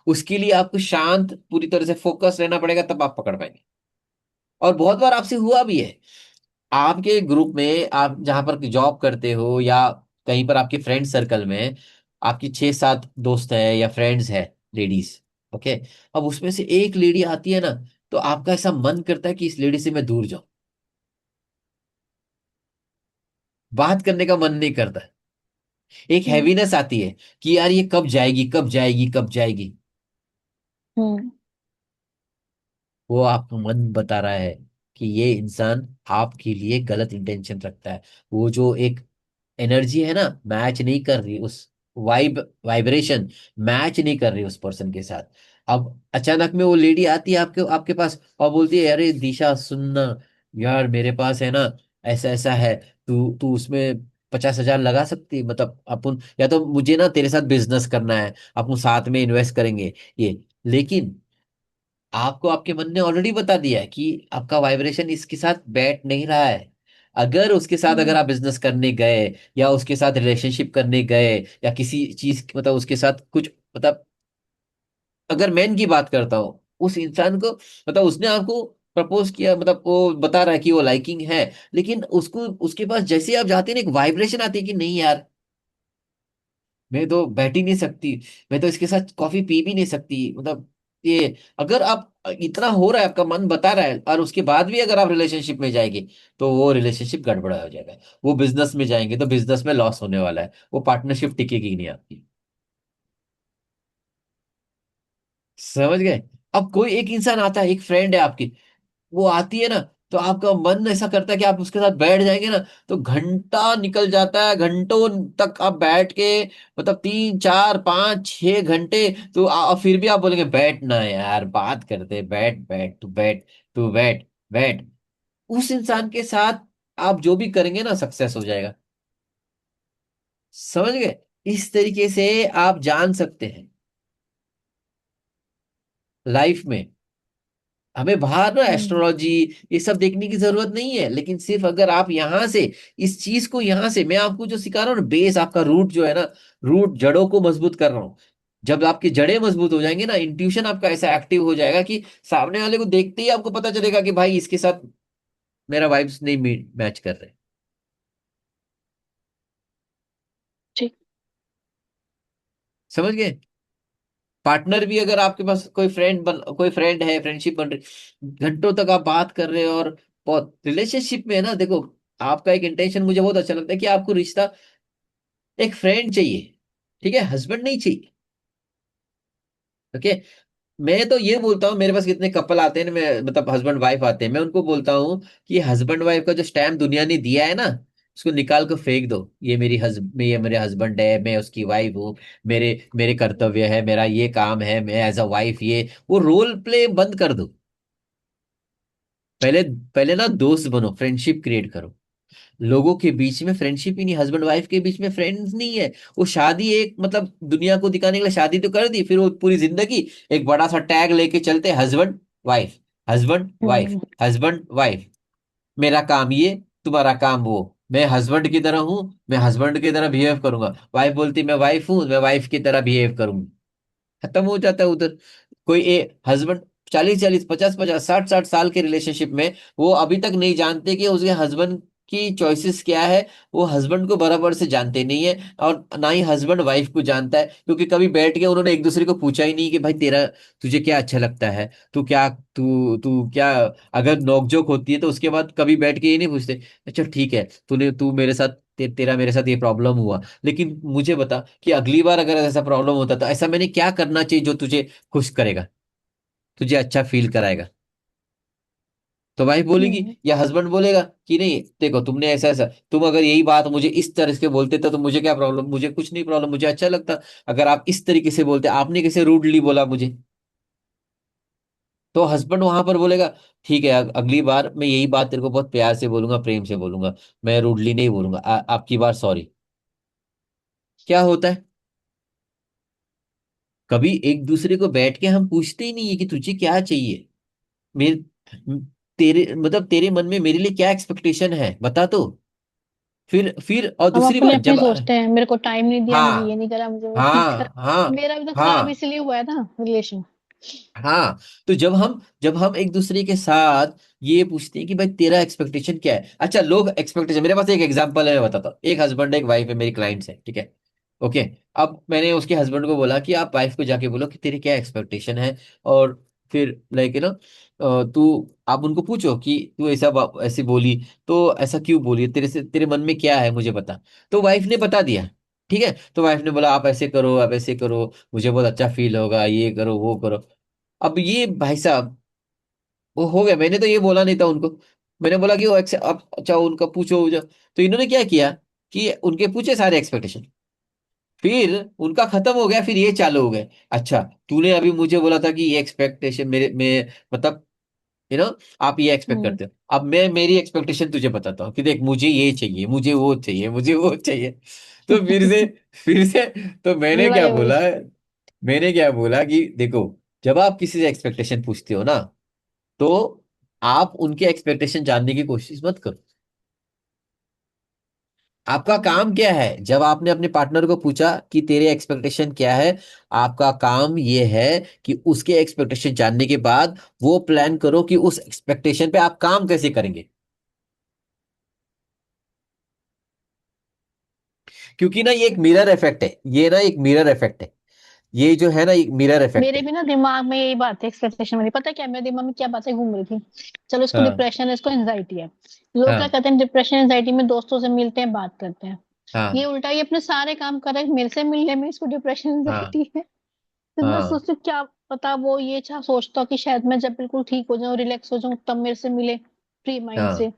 उसके लिए आपको शांत पूरी तरह से फोकस रहना पड़ेगा, तब आप पकड़ पाएंगे। और बहुत बार आपसे हुआ भी है। आपके ग्रुप में आप जहां पर जॉब करते हो या कहीं पर आपके फ्रेंड सर्कल में आपकी 6-7 दोस्त है या फ्रेंड्स है, लेडीज। ओके। अब उसमें से एक लेडी आती है ना, तो आपका ऐसा मन करता है कि इस लेडी से मैं दूर जाऊं, बात करने का मन नहीं करता। एक हम्म। हैवीनेस आती है कि यार ये कब जाएगी, कब जाएगी, कब जाएगी। हम्म। वो आपका मन बता रहा है कि ये इंसान आपके लिए गलत इंटेंशन रखता है। वो जो एक एनर्जी है ना, मैच नहीं कर रही, उस वाइब्रेशन मैच नहीं कर रही उस पर्सन के साथ। अब अचानक में वो लेडी आती है आपके आपके पास और बोलती है, अरे दिशा सुनना, यार मेरे पास है ना, ऐसा ऐसा है, तू तू उसमें 50,000 लगा सकती है, मतलब अपन, या तो मुझे ना तेरे साथ बिजनेस करना है, अपन साथ में इन्वेस्ट करेंगे ये। लेकिन आपको आपके मन ने ऑलरेडी बता दिया है कि आपका वाइब्रेशन इसके साथ बैठ नहीं रहा है। अगर उसके साथ अगर हम्म। आप बिजनेस करने गए या उसके साथ रिलेशनशिप करने गए या किसी चीज मतलब उसके साथ कुछ मतलब, अगर मैन की बात करता हूँ, उस इंसान को मतलब उसने आपको प्रपोज किया, मतलब वो बता रहा है कि वो लाइकिंग है, लेकिन उसको उसके पास जैसे ही आप जाते हैं ना, एक वाइब्रेशन आती है कि नहीं यार, मैं तो बैठ ही नहीं सकती, मैं तो इसके साथ कॉफी पी भी नहीं सकती, मतलब ये। अगर आप इतना हो रहा है, आपका मन बता रहा है, और उसके बाद भी अगर आप रिलेशनशिप में जाएंगे तो वो रिलेशनशिप गड़बड़ा हो जाएगा। वो बिजनेस में जाएंगे तो बिजनेस में लॉस होने वाला है, वो पार्टनरशिप टिकेगी नहीं आपकी। समझ गए? अब कोई एक इंसान आता है, एक फ्रेंड है आपकी, वो आती है ना, तो आपका मन ऐसा करता है कि आप उसके साथ बैठ जाएंगे ना, तो घंटा निकल जाता है, घंटों तक आप बैठ के, मतलब 3 4 5 6 घंटे, तो फिर भी आप बोलेंगे बैठना है यार, बात करते हैं, बैठ बैठ तू बैठ, तू बैठ बैठ। उस इंसान के साथ आप जो भी करेंगे ना सक्सेस हो जाएगा। समझ गए? इस तरीके से आप जान सकते हैं लाइफ में। हमें बाहर ना हम्म। एस्ट्रोलॉजी ये सब देखने की जरूरत नहीं है, लेकिन सिर्फ अगर आप यहाँ से इस चीज को, यहाँ से मैं आपको जो सिखा रहा हूँ ना, बेस आपका रूट जो है ना, रूट जड़ों को मजबूत कर रहा हूँ। जब आपकी जड़ें मजबूत हो जाएंगे ना, इंट्यूशन आपका ऐसा एक्टिव हो जाएगा कि सामने वाले को देखते ही आपको पता चलेगा कि भाई इसके साथ मेरा वाइब्स नहीं मैच कर रहे। ठीक। समझ गए? पार्टनर भी, अगर आपके पास कोई फ्रेंड है, फ्रेंडशिप बन रही, घंटों तक आप बात कर रहे हो, और बहुत रिलेशनशिप में है ना, देखो आपका एक इंटेंशन मुझे बहुत अच्छा लगता है कि आपको रिश्ता एक फ्रेंड चाहिए, ठीक है, हस्बैंड नहीं चाहिए। ओके। मैं तो ये बोलता हूँ, मेरे पास कितने कपल आते हैं ना, मैं मतलब हस्बैंड वाइफ आते हैं, मैं उनको बोलता हूँ कि हस्बैंड वाइफ का जो स्टैम्प दुनिया ने दिया है ना, उसको निकाल कर फेंक दो। ये मेरे हस्बैंड है, मैं उसकी वाइफ हूँ, मेरे मेरे कर्तव्य है, मेरा ये काम है, मैं एज अ वाइफ, ये वो रोल प्ले बंद कर दो। पहले पहले ना दोस्त बनो, फ्रेंडशिप क्रिएट करो। लोगों के बीच में फ्रेंडशिप ही नहीं, हस्बैंड वाइफ के बीच में फ्रेंड्स नहीं है। वो शादी एक मतलब दुनिया को दिखाने के लिए शादी तो कर दी, फिर वो पूरी जिंदगी एक बड़ा सा टैग लेके चलते, husband wife, husband wife, hmm. Husband wife. मेरा काम ये, तुम्हारा काम वो। मैं हस्बैंड की तरह हूँ, मैं हस्बैंड की तरह बिहेव करूंगा, वाइफ बोलती मैं वाइफ हूँ, मैं वाइफ की तरह बिहेव करूंगी। खत्म हो जाता है उधर। कोई हस्बैंड 40-40, 50-50, 60-60 साल के रिलेशनशिप में वो अभी तक नहीं जानते कि उसके हस्बैंड की चॉइसेस क्या है। वो हस्बैंड को बराबर से जानते नहीं है, और ना ही हस्बैंड वाइफ को जानता है, क्योंकि कभी बैठ के उन्होंने एक दूसरे को पूछा ही नहीं कि भाई तेरा, तुझे क्या अच्छा लगता है, तू तू क्या, अगर नोकझोंक होती है तो उसके बाद कभी बैठ के ये नहीं पूछते, अच्छा ठीक है, तू मेरे साथ, तेरा मेरे साथ ये प्रॉब्लम हुआ, लेकिन मुझे बता कि अगली बार अगर ऐसा प्रॉब्लम होता तो ऐसा मैंने क्या करना चाहिए जो तुझे खुश करेगा, तुझे अच्छा फील कराएगा। तो वाइफ बोलेगी हम्म। या हस्बैंड बोलेगा कि नहीं देखो, तुमने ऐसा ऐसा, तुम अगर यही बात मुझे इस तरह से बोलते तो मुझे क्या प्रॉब्लम, मुझे कुछ नहीं प्रॉब्लम, मुझे अच्छा लगता। अगर आप इस तरीके से बोलते, आपने कैसे रूडली बोला मुझे, तो हस्बैंड वहां पर बोलेगा ठीक है, अगली बार मैं यही बात तेरे को बहुत प्यार से बोलूंगा, प्रेम से बोलूंगा, मैं रूडली नहीं बोलूंगा, आपकी बार सॉरी। क्या होता है, कभी एक दूसरे को बैठ के हम पूछते ही नहीं है कि तुझे क्या चाहिए, मेरे तेरे मतलब तेरे मन में मेरे लिए क्या एक्सपेक्टेशन है, बता तो। फिर और हम दूसरी अपने बात अपने जब, सोचते हैं, मेरे को टाइम नहीं दिया, मुझे ये हाँ नहीं करा, मुझे वो नहीं करा। हाँ हाँ मेरा भी तो खराब हाँ इसलिए हुआ है ना रिलेशन। हाँ, तो जब हम एक दूसरे के साथ ये पूछते हैं कि भाई तेरा एक्सपेक्टेशन क्या है, अच्छा लोग एक्सपेक्टेशन, मेरे पास एक एग्जांपल है, मैं बताता हूँ। एक हस्बैंड एक वाइफ है, मेरी क्लाइंट्स है, ठीक है। ओके। अब मैंने उसके हस्बैंड को बोला कि आप वाइफ को जाके बोलो कि तेरी क्या एक्सपेक्टेशन है, और फिर लाइक तू, आप उनको पूछो कि तू ऐसे बोली, तो ऐसा क्यों बोली, तेरे से तेरे मन में क्या है मुझे बता। तो वाइफ ने बता दिया, ठीक है, तो वाइफ ने बोला आप ऐसे करो, आप ऐसे करो, मुझे बहुत अच्छा फील होगा, ये करो वो करो। अब ये भाई साहब, वो हो गया, मैंने तो ये बोला नहीं था उनको। मैंने बोला कि वो अब अच्छा उनका पूछो तो इन्होंने क्या किया कि उनके पूछे सारे एक्सपेक्टेशन, फिर उनका खत्म हो गया, फिर ये चालू हो गए, अच्छा तूने अभी मुझे बोला था कि ये एक्सपेक्टेशन मेरे में, मतलब यू नो आप ये एक्सपेक्ट हम्म। करते हो, अब मैं मेरी एक्सपेक्टेशन तुझे बताता हूँ कि देख, मुझे ये चाहिए, मुझे वो चाहिए, मुझे वो चाहिए। तो फिर से तो वही वही। मैंने क्या बोला कि देखो, जब आप किसी से एक्सपेक्टेशन पूछते हो ना, तो आप उनके एक्सपेक्टेशन जानने की कोशिश मत करो। आपका हाँ। काम क्या है, जब आपने अपने पार्टनर को पूछा कि तेरे एक्सपेक्टेशन क्या है, आपका काम ये है कि उसके एक्सपेक्टेशन जानने के बाद वो प्लान करो कि उस एक्सपेक्टेशन पे आप काम कैसे करेंगे। क्योंकि ना ये एक मिरर इफेक्ट है, ये ना एक मिरर इफेक्ट है, ये जो है ना एक मिरर इफेक्ट मेरे है। भी ना दिमाग में यही बात है, एक्सपेक्टेशन वाली। पता है क्या, मेरे दिमाग में क्या बातें घूम रही थी? चलो इसको हाँ डिप्रेशन है, इसको एंजाइटी है। लोग क्या हाँ कहते हैं, डिप्रेशन एंजाइटी में दोस्तों से मिलते हैं, बात करते हैं। ये हाँ उल्टा, ये अपने सारे काम कर रहा है, मेरे से मिलने में इसको डिप्रेशन हाँ एंजाइटी है। फिर मैं हाँ सोचती हूँ, क्या पता वो ये चाह सोचता हो कि शायद मैं जब बिल्कुल ठीक हो जाऊं, रिलैक्स हो जाऊं, तब मेरे से मिले फ्री माइंड हाँ से।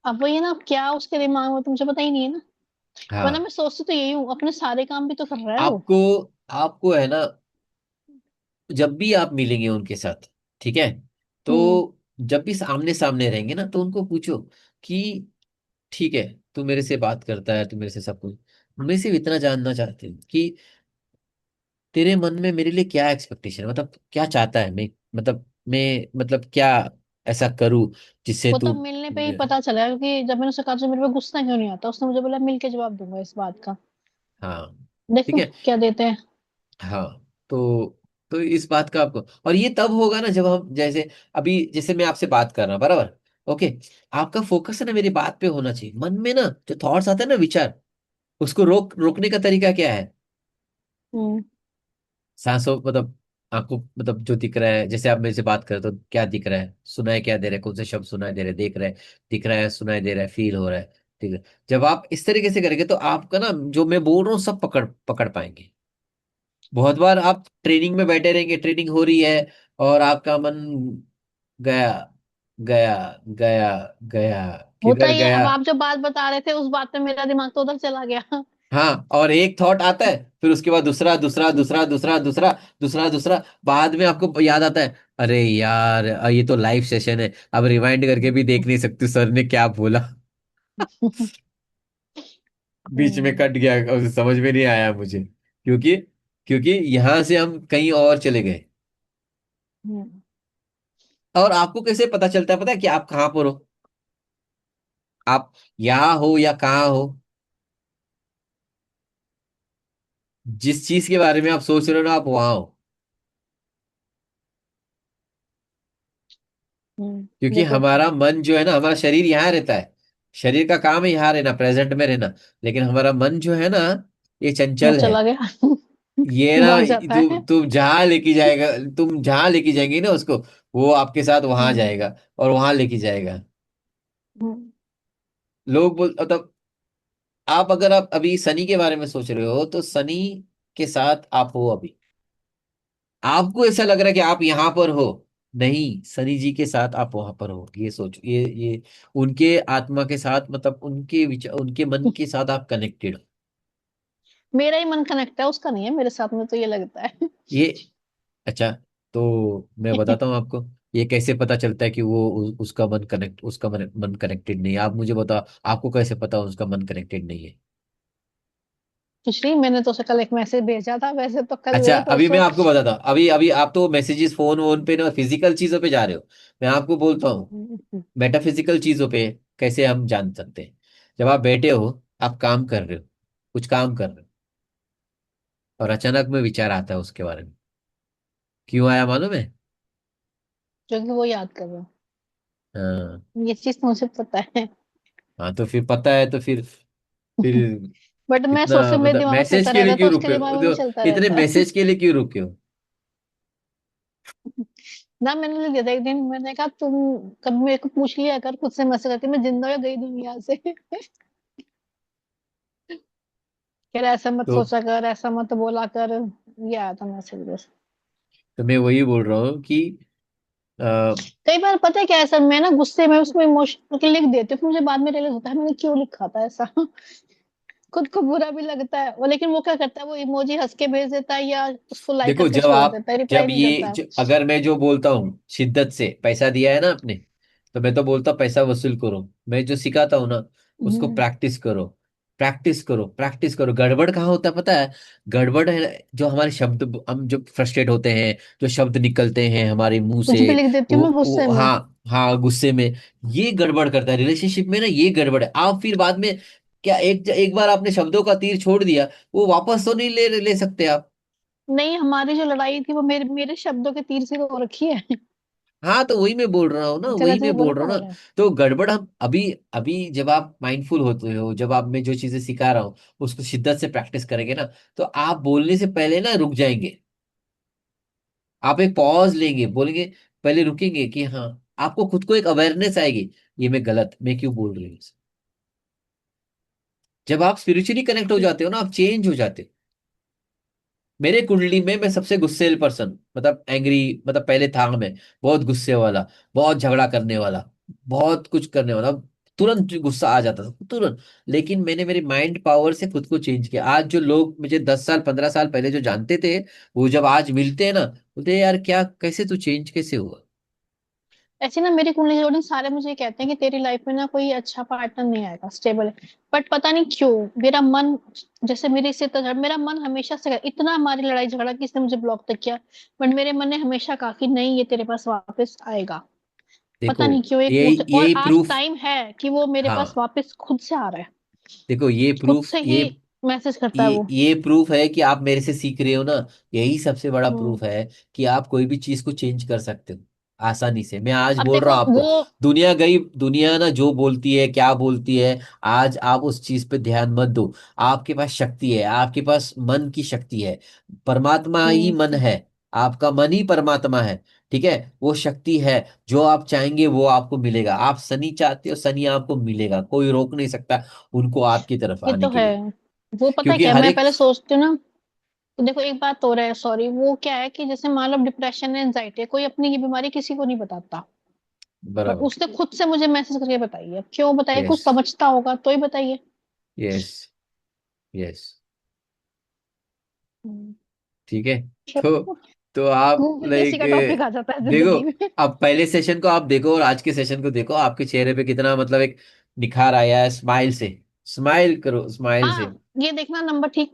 अब वो ये ना, क्या उसके दिमाग में तुमसे पता ही नहीं है ना। वरना हाँ। मैं सोचती तो यही हूँ, अपने सारे काम भी तो कर रहा है वो। आपको आपको है ना, जब भी आप मिलेंगे उनके साथ, ठीक है, तो हम्म। जब भी आमने सामने रहेंगे ना, तो उनको पूछो कि ठीक है, तू मेरे से बात करता है, तू मेरे से सब कुछ, मैं सिर्फ इतना जानना चाहती हूँ कि तेरे मन में मेरे लिए क्या एक्सपेक्टेशन है, मतलब क्या चाहता है, मैं क्या ऐसा करूँ जिससे वो तू, तब मिलने पे ही पता चला, क्योंकि जब मैंने उससे कहा तो मेरे पे गुस्सा क्यों नहीं आता, उसने मुझे बोला मिल के जवाब दूंगा इस बात का। हाँ ठीक देखो है, क्या देते हैं। हाँ, तो इस बात का आपको, और ये तब होगा ना जब हम, जैसे अभी जैसे मैं आपसे बात कर रहा हूँ बराबर, ओके, आपका फोकस है ना मेरी बात पे होना चाहिए, मन में ना जो थॉट्स आते हैं ना, विचार, उसको रोकने का तरीका क्या है, हम्म। सांसों मतलब आपको मतलब जो दिख रहा है, जैसे आप मेरे से बात करें तो क्या दिख रहा है, सुनाई क्या दे रहा है, कौन से शब्द सुनाई दे रहे हैं, देख रहे हैं, दिख रहा है, सुनाई दे रहा है, फील हो रहा है। ठीक है। जब आप इस तरीके से करेंगे तो आपका ना जो मैं बोल रहा हूँ सब पकड़ पकड़ पाएंगे। बहुत बार आप ट्रेनिंग में बैठे रहेंगे, ट्रेनिंग हो रही है और आपका मन गया, गया, गया, गया, होता किधर ही है। गया। अब आप जो बात बता रहे थे उस बात पे मेरा दिमाग तो उधर चला गया। हाँ, और एक थॉट आता है, फिर उसके बाद दूसरा, दूसरा, दूसरा, दूसरा, दूसरा, दूसरा, दूसरा। बाद में आपको याद आता है, अरे यार ये तो लाइव सेशन है, अब रिवाइंड करके भी देख नहीं सकती सर ने क्या बोला। बीच में हम्म। कट गया और समझ में नहीं आया मुझे, क्योंकि क्योंकि यहां से हम कहीं और चले गए। हम्म। और आपको कैसे पता चलता है, पता है कि आप कहाँ पर हो? आप यहाँ हो या कहाँ हो? जिस चीज के बारे में आप सोच रहे हो ना, आप वहां हो। क्योंकि ये तो है। हमारा मन जो है ना, हमारा शरीर यहाँ रहता है, शरीर का काम है यहाँ रहना, प्रेजेंट में रहना। लेकिन हमारा मन जो है ना, ये वो चंचल है। चला गया। ये ना, भाग जाता है। तुम जहाँ लेके जाएगा, तुम जहाँ लेके जाएंगे ना उसको, वो आपके साथ वहां हम्म। जाएगा और वहां लेके जाएगा। हम्म। लोग बोल मतलब, आप अगर आप अभी शनि के बारे में सोच रहे हो तो शनि के साथ आप हो अभी। आपको ऐसा लग रहा है कि आप यहाँ पर हो, नहीं, शनि जी के साथ आप वहां पर हो, ये सोचो, ये उनके आत्मा के साथ, मतलब उनके विचार, उनके मन के साथ आप कनेक्टेड हो। मेरा ही मन कनेक्ट है, उसका नहीं है मेरे साथ में, तो ये लगता है। ये अच्छा, तो मैं बताता हूँ आपको, ये कैसे पता चलता है कि वो उसका मन कनेक्ट, उसका मन कनेक्टेड नहीं है। आप मुझे बताओ, आपको कैसे पता उसका मन कनेक्टेड नहीं है? कुछ नहीं, मैंने तो उसे कल एक मैसेज भेजा था, वैसे तो कल अच्छा, या अभी मैं परसों। आपको बताता हूँ, अभी अभी आप तो मैसेजेस फोन वोन पे ना, फिजिकल चीजों पे जा रहे हो। मैं आपको बोलता हूँ, मेटाफिजिकल चीजों पे कैसे हम जान सकते हैं। जब आप बैठे हो, आप काम कर रहे हो, कुछ काम कर रहे हो, और अचानक में विचार आता है उसके बारे में। क्यों आया मालूम है? क्योंकि वो याद कर रहा हाँ। हूँ, ये चीज तो मुझे पता है। हाँ, तो फिर पता है तो फिर बट मैं इतना सोचती हूँ मेरे मतलब दिमाग में मैसेज चलता के लिए रहता है, तो क्यों उसके रुके दिमाग हो? में भी तो चलता इतने रहता है। मैसेज के लिए क्यों रुके हो? ना मैंने लिख दिया था एक दिन, मैंने कहा तुम कभी मेरे को पूछ लिया कर खुद से मैसेज करके, मैं जिंदा या गई दुनिया से। फिर ऐसा मत तो सोचा कर, ऐसा मत बोला कर। ये आया था मैसेज बस। मैं वही बोल रहा हूँ कि आ, कई बार पता है क्या, ऐसा मैं ना गुस्से में उसमें इमोशन लिख देती हूँ, फिर मुझे बाद में रियलाइज होता है मैंने क्यों लिखा था ऐसा। खुद को बुरा भी लगता है वो, लेकिन वो क्या करता है, वो इमोजी हंस के भेज देता है या उसको लाइक देखो, करके छोड़ देता है, रिप्लाई नहीं करता है। अगर मैं जो बोलता हूँ शिद्दत से, पैसा दिया है ना आपने, तो मैं तो बोलता हूँ पैसा वसूल करो। मैं जो सिखाता हूँ ना, उसको हम्म। प्रैक्टिस करो, प्रैक्टिस करो, प्रैक्टिस करो। गड़बड़ कहाँ होता है पता है? गड़बड़ है जो हमारे शब्द, हम जो फ्रस्ट्रेट होते हैं, जो शब्द निकलते हैं हमारे मुंह कुछ से, भी लिख देती हूँ मैं गुस्से वो में। हाँ, हाँ, गुस्से में, ये गड़बड़ करता है रिलेशनशिप में ना, ये गड़बड़ है। आप फिर बाद में क्या, एक बार आपने शब्दों का तीर छोड़ दिया, वो वापस तो नहीं ले ले सकते आप। नहीं, हमारी जो लड़ाई थी वो मेरे मेरे शब्दों के तीर से हो रखी है। हाँ, तो वही मैं बोल रहा हूँ ना, वही गलत भी मैं बोला बोल रहा हूँ ना। पागल है। तो गड़बड़ हम अभी, अभी जब आप माइंडफुल होते हो, जब आप मैं जो चीजें सिखा रहा हूँ उसको शिद्दत से प्रैक्टिस करेंगे ना, तो आप बोलने से पहले ना रुक जाएंगे। आप एक पॉज लेंगे, बोलेंगे, पहले रुकेंगे कि हाँ, आपको खुद को एक अवेयरनेस आएगी, ये मैं क्यों बोल रही हूँ इसे? जब आप स्पिरिचुअली कनेक्ट हो जाते हो ना, आप चेंज हो जाते हो। मेरे कुंडली में मैं सबसे गुस्सेल पर्सन, मतलब एंग्री, मतलब पहले था मैं बहुत गुस्से वाला, बहुत झगड़ा करने वाला, बहुत कुछ करने वाला, तुरंत गुस्सा आ जाता था तुरंत। लेकिन मैंने मेरे माइंड पावर से खुद को चेंज किया। आज जो लोग मुझे 10 साल 15 साल पहले जो जानते थे, वो जब आज मिलते हैं ना, बोलते हैं यार क्या, कैसे तू चेंज कैसे हुआ? ऐसे ना मेरी कुंडली जोड़ी सारे मुझे ये कहते हैं कि तेरी लाइफ में ना कोई अच्छा पार्टनर नहीं आएगा स्टेबल है। बट पता नहीं क्यों मेरा मन, जैसे मेरे से तो मेरा मन हमेशा से इतना हमारी लड़ाई झगड़ा कि इसने मुझे ब्लॉक तक किया, बट मेरे मन ने हमेशा कहा कि नहीं ये तेरे पास वापस आएगा। देखो, पता नहीं क्यों एक ऊर्जा, यही और यही आज प्रूफ। टाइम है कि वो मेरे पास हाँ, वापस खुद से आ रहा है। देखो ये खुद प्रूफ, से ही मैसेज करता है वो। ये प्रूफ है कि आप मेरे से सीख रहे हो ना। यही सबसे बड़ा हम्म। प्रूफ है कि आप कोई भी चीज को चेंज कर सकते हो। आसानी से। मैं आज अब बोल रहा देखो हूं आपको, वो, दुनिया गई, दुनिया ना जो बोलती है क्या बोलती है, आज आप उस चीज पे ध्यान मत दो। आपके पास शक्ति है, आपके पास मन की शक्ति है। परमात्मा ही मन है, आपका मन ही परमात्मा है। ठीक है, वो शक्ति है। जो आप चाहेंगे वो आपको मिलेगा। आप शनि चाहते हो, शनि आपको मिलेगा, कोई रोक नहीं सकता उनको आपकी तरफ ये आने तो के है। लिए। वो पता है क्योंकि क्या, हर मैं एक, पहले सोचती हूँ ना, तो देखो एक बात हो रहा है, सॉरी, वो क्या है कि जैसे मान लो डिप्रेशन है, एंजाइटी है, कोई अपनी ये बीमारी किसी को नहीं बताता, बट बराबर। उसने खुद से मुझे मैसेज करके बताई है। क्यों बताइए, यस, कुछ समझता होगा तो ही बताइए। Yes, yes. हम्म, ठीक है। तो चलो, तो आप घूम फिर के इसी लाइक, का टॉपिक आ जाता है देखो, जिंदगी में। अब पहले सेशन को आप देखो और आज के सेशन को देखो, आपके चेहरे पे कितना मतलब एक निखार आया है। स्माइल से, स्माइल करो, स्माइल से। हाँ, ये देखना नंबर ठीक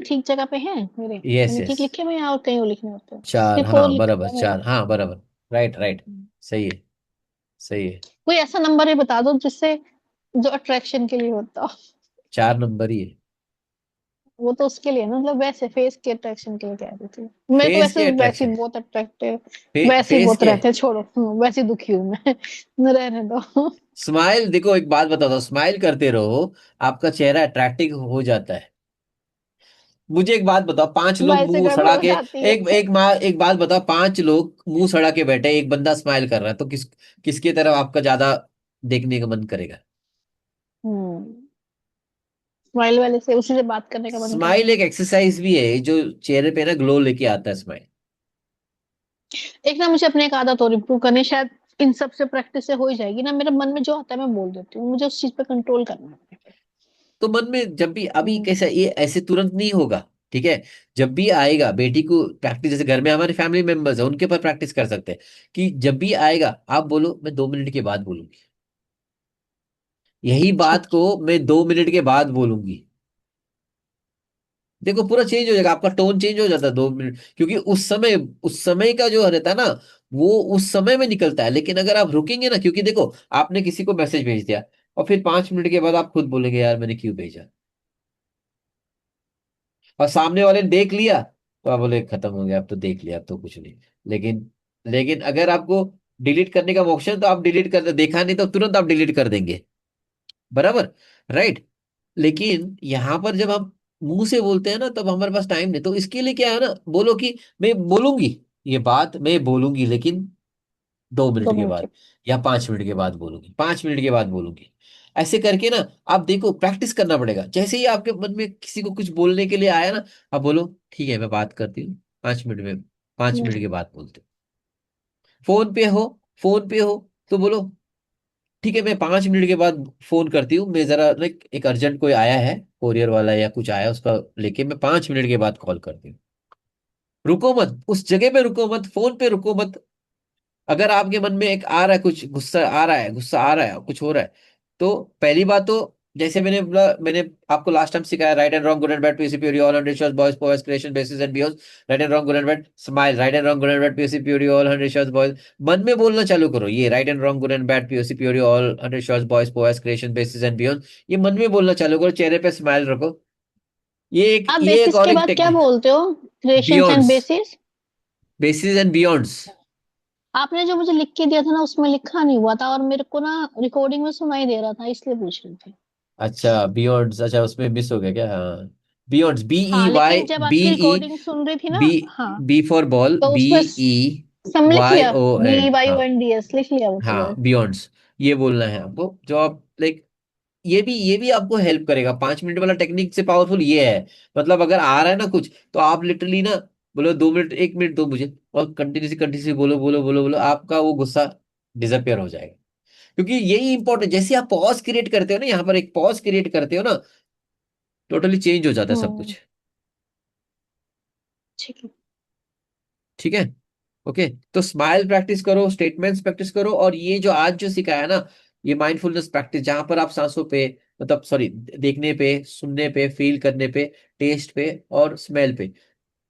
ठीक जगह पे है मेरे, यस, मैंने यस। ठीक लिखे हुए हैं और कहीं और लिखने होते हैं। चार, 64 हाँ लिखा बराबर, हुआ है मेरा। चार, हाँ बराबर। Right, right. सही है, सही है। कोई ऐसा नंबर ही बता दो जिससे, जो अट्रैक्शन के लिए होता हो। 4 नंबर ही है। वो तो उसके लिए ना, मतलब वैसे फेस के अट्रैक्शन के लिए कह रही थी। मेरे को फेस वैसे के वैसे अट्रैक्शन, ही बहुत अट्रैक्टिव, वैसे ही फेस बहुत के। रहते हैं, छोड़ो, वैसे ही दुखी हूँ मैं। न रहने दो। स्माइल, देखो एक बात बताता हूँ, स्माइल करते रहो, आपका चेहरा अट्रैक्टिव हो जाता है। मुझे एक बात बताओ, 5 लोग स्माइल से मुंह गड़बड़ सड़ा हो के, जाती है। एक बात बताओ, 5 लोग मुंह सड़ा के बैठे, एक बंदा स्माइल कर रहा है, तो किसकी तरफ आपका ज्यादा देखने का मन करेगा? हम्म, स्माइल वाले से, उसी से बात करने का मन स्माइल करेगा। एक एक्सरसाइज भी है जो चेहरे पे ना ग्लो लेके आता है, स्माइल। एक ना मुझे अपने एक आदत और इम्प्रूव करनी है, शायद इन सब से प्रैक्टिस से हो ही जाएगी ना। मेरे मन में जो आता है मैं बोल देती हूँ, मुझे उस चीज पे कंट्रोल करना है अपने पे। तो मन में जब भी, अभी हम्म, कैसा, ये ऐसे तुरंत नहीं होगा। ठीक है, जब भी आएगा बेटी को प्रैक्टिस, जैसे घर में हमारे फैमिली मेंबर्स है उनके पर प्रैक्टिस कर सकते हैं, कि जब भी आएगा आप बोलो मैं 2 मिनट के बाद बोलूंगी, यही बात ठीक को है। मैं 2 मिनट के बाद बोलूंगी। देखो पूरा चेंज हो जाएगा, आपका टोन चेंज हो जाता है 2 मिनट, क्योंकि उस समय का जो रहता है ना, वो उस समय में निकलता है। लेकिन अगर आप रुकेंगे ना, क्योंकि देखो आपने किसी को मैसेज भेज दिया और फिर 5 मिनट के बाद आप खुद बोलेंगे यार मैंने क्यों भेजा, और सामने वाले ने देख लिया तो आप बोले खत्म हो गया, अब तो देख लिया, अब तो कुछ नहीं। लेकिन लेकिन अगर आपको डिलीट करने का ऑप्शन, तो आप डिलीट कर, देखा नहीं तो तुरंत आप डिलीट कर देंगे। बराबर, राइट। लेकिन यहाँ पर जब हम मुंह से बोलते हैं ना, तब हमारे पास टाइम नहीं, तो इसके लिए क्या है ना, बोलो कि मैं बोलूंगी, ये बात मैं बोलूंगी, लेकिन 2 मिनट दो के मिनट बाद, ठीक। या 5 मिनट के बाद बोलूंगी, 5 मिनट के बाद बोलूंगी। ऐसे करके ना, आप देखो प्रैक्टिस करना पड़ेगा। जैसे ही आपके मन में किसी को कुछ बोलने के लिए आया ना, आप बोलो ठीक है मैं बात करती हूँ 5 मिनट में, 5 मिनट के बाद बोलते हैं। फोन पे हो, फोन पे हो तो बोलो ठीक है मैं 5 मिनट के बाद फोन करती हूँ, मैं जरा लाइक एक अर्जेंट कोई आया है, कोरियर वाला या कुछ आया उसका लेके, मैं 5 मिनट के बाद कॉल करती हूँ। रुको मत, उस जगह पे रुको मत, फोन पे रुको मत। अगर आपके मन में एक आ रहा है, कुछ गुस्सा आ रहा है, गुस्सा आ रहा है, कुछ हो रहा है, तो पहली बात तो, जैसे मैंने बोला, मैंने आपको लास्ट टाइम सिखाया, right and wrong, good and bad, पीसीपीओरी, all hundred shots, boys boys creation basis and beyond. Right and wrong, good and bad, smile, right and wrong, good and bad, पीसीपीओरी, ऑल हंड्रेड शॉट्स, बॉयज। मन में बोलना चालू करो ये right and wrong, good and bad, पीसीपीओरी, all hundred shots, boys boys creation basis and beyond. ये मन में बोलना चालू करो, चेहरे पे स्माइल रखो। आप ये एक बेसिस और के एक बाद क्या टेक्निक, बोलते हो? Creations and beyonds, basis. Basis and beyonds. आपने जो मुझे लिख के दिया था ना, उसमें लिखा नहीं हुआ था, और मेरे को ना रिकॉर्डिंग में सुनाई दे रहा था, इसलिए पूछ रही थी। अच्छा बियॉन्ड्स, अच्छा उसमें मिस हो गया क्या? हाँ, बियॉन्ड्स, बी ई हाँ, वाई, लेकिन जब बी आपकी ई, रिकॉर्डिंग सुन रही थी ना, बी, हाँ, बी फॉर बॉल, तो बी उसमें ई सम लिख वाई लिया, ओ बी एन, वाई हाँ। ओ एन डी एस लिख लिया वो तो हाँ मैंने। बियॉन्ड्स, ये बोलना है आपको, जो आप लाइक, ये भी आपको हेल्प करेगा। 5 मिनट वाला टेक्निक से पावरफुल ये है, मतलब अगर आ रहा है ना कुछ, तो आप लिटरली ना बोलो 2 मिनट, 1 मिनट दो मुझे, और कंटिन्यूसली कंटिन्यूसली बोलो बोलो बोलो बोलो, आपका वो गुस्सा डिसअपियर हो जाएगा। क्योंकि यही इंपॉर्टेंट, जैसे आप पॉज क्रिएट करते हो ना, यहाँ पर एक पॉज क्रिएट करते हो ना, टोटली चेंज हो जाता है सब हम्म, कुछ। ठीक है। ठीक है, ओके। तो स्माइल प्रैक्टिस करो, स्टेटमेंट्स प्रैक्टिस करो, और ये जो आज जो सिखाया ना, ये माइंडफुलनेस प्रैक्टिस, जहां पर आप सांसों पे, मतलब सॉरी, देखने पे, सुनने पे, फील करने पे, टेस्ट पे और स्मेल पे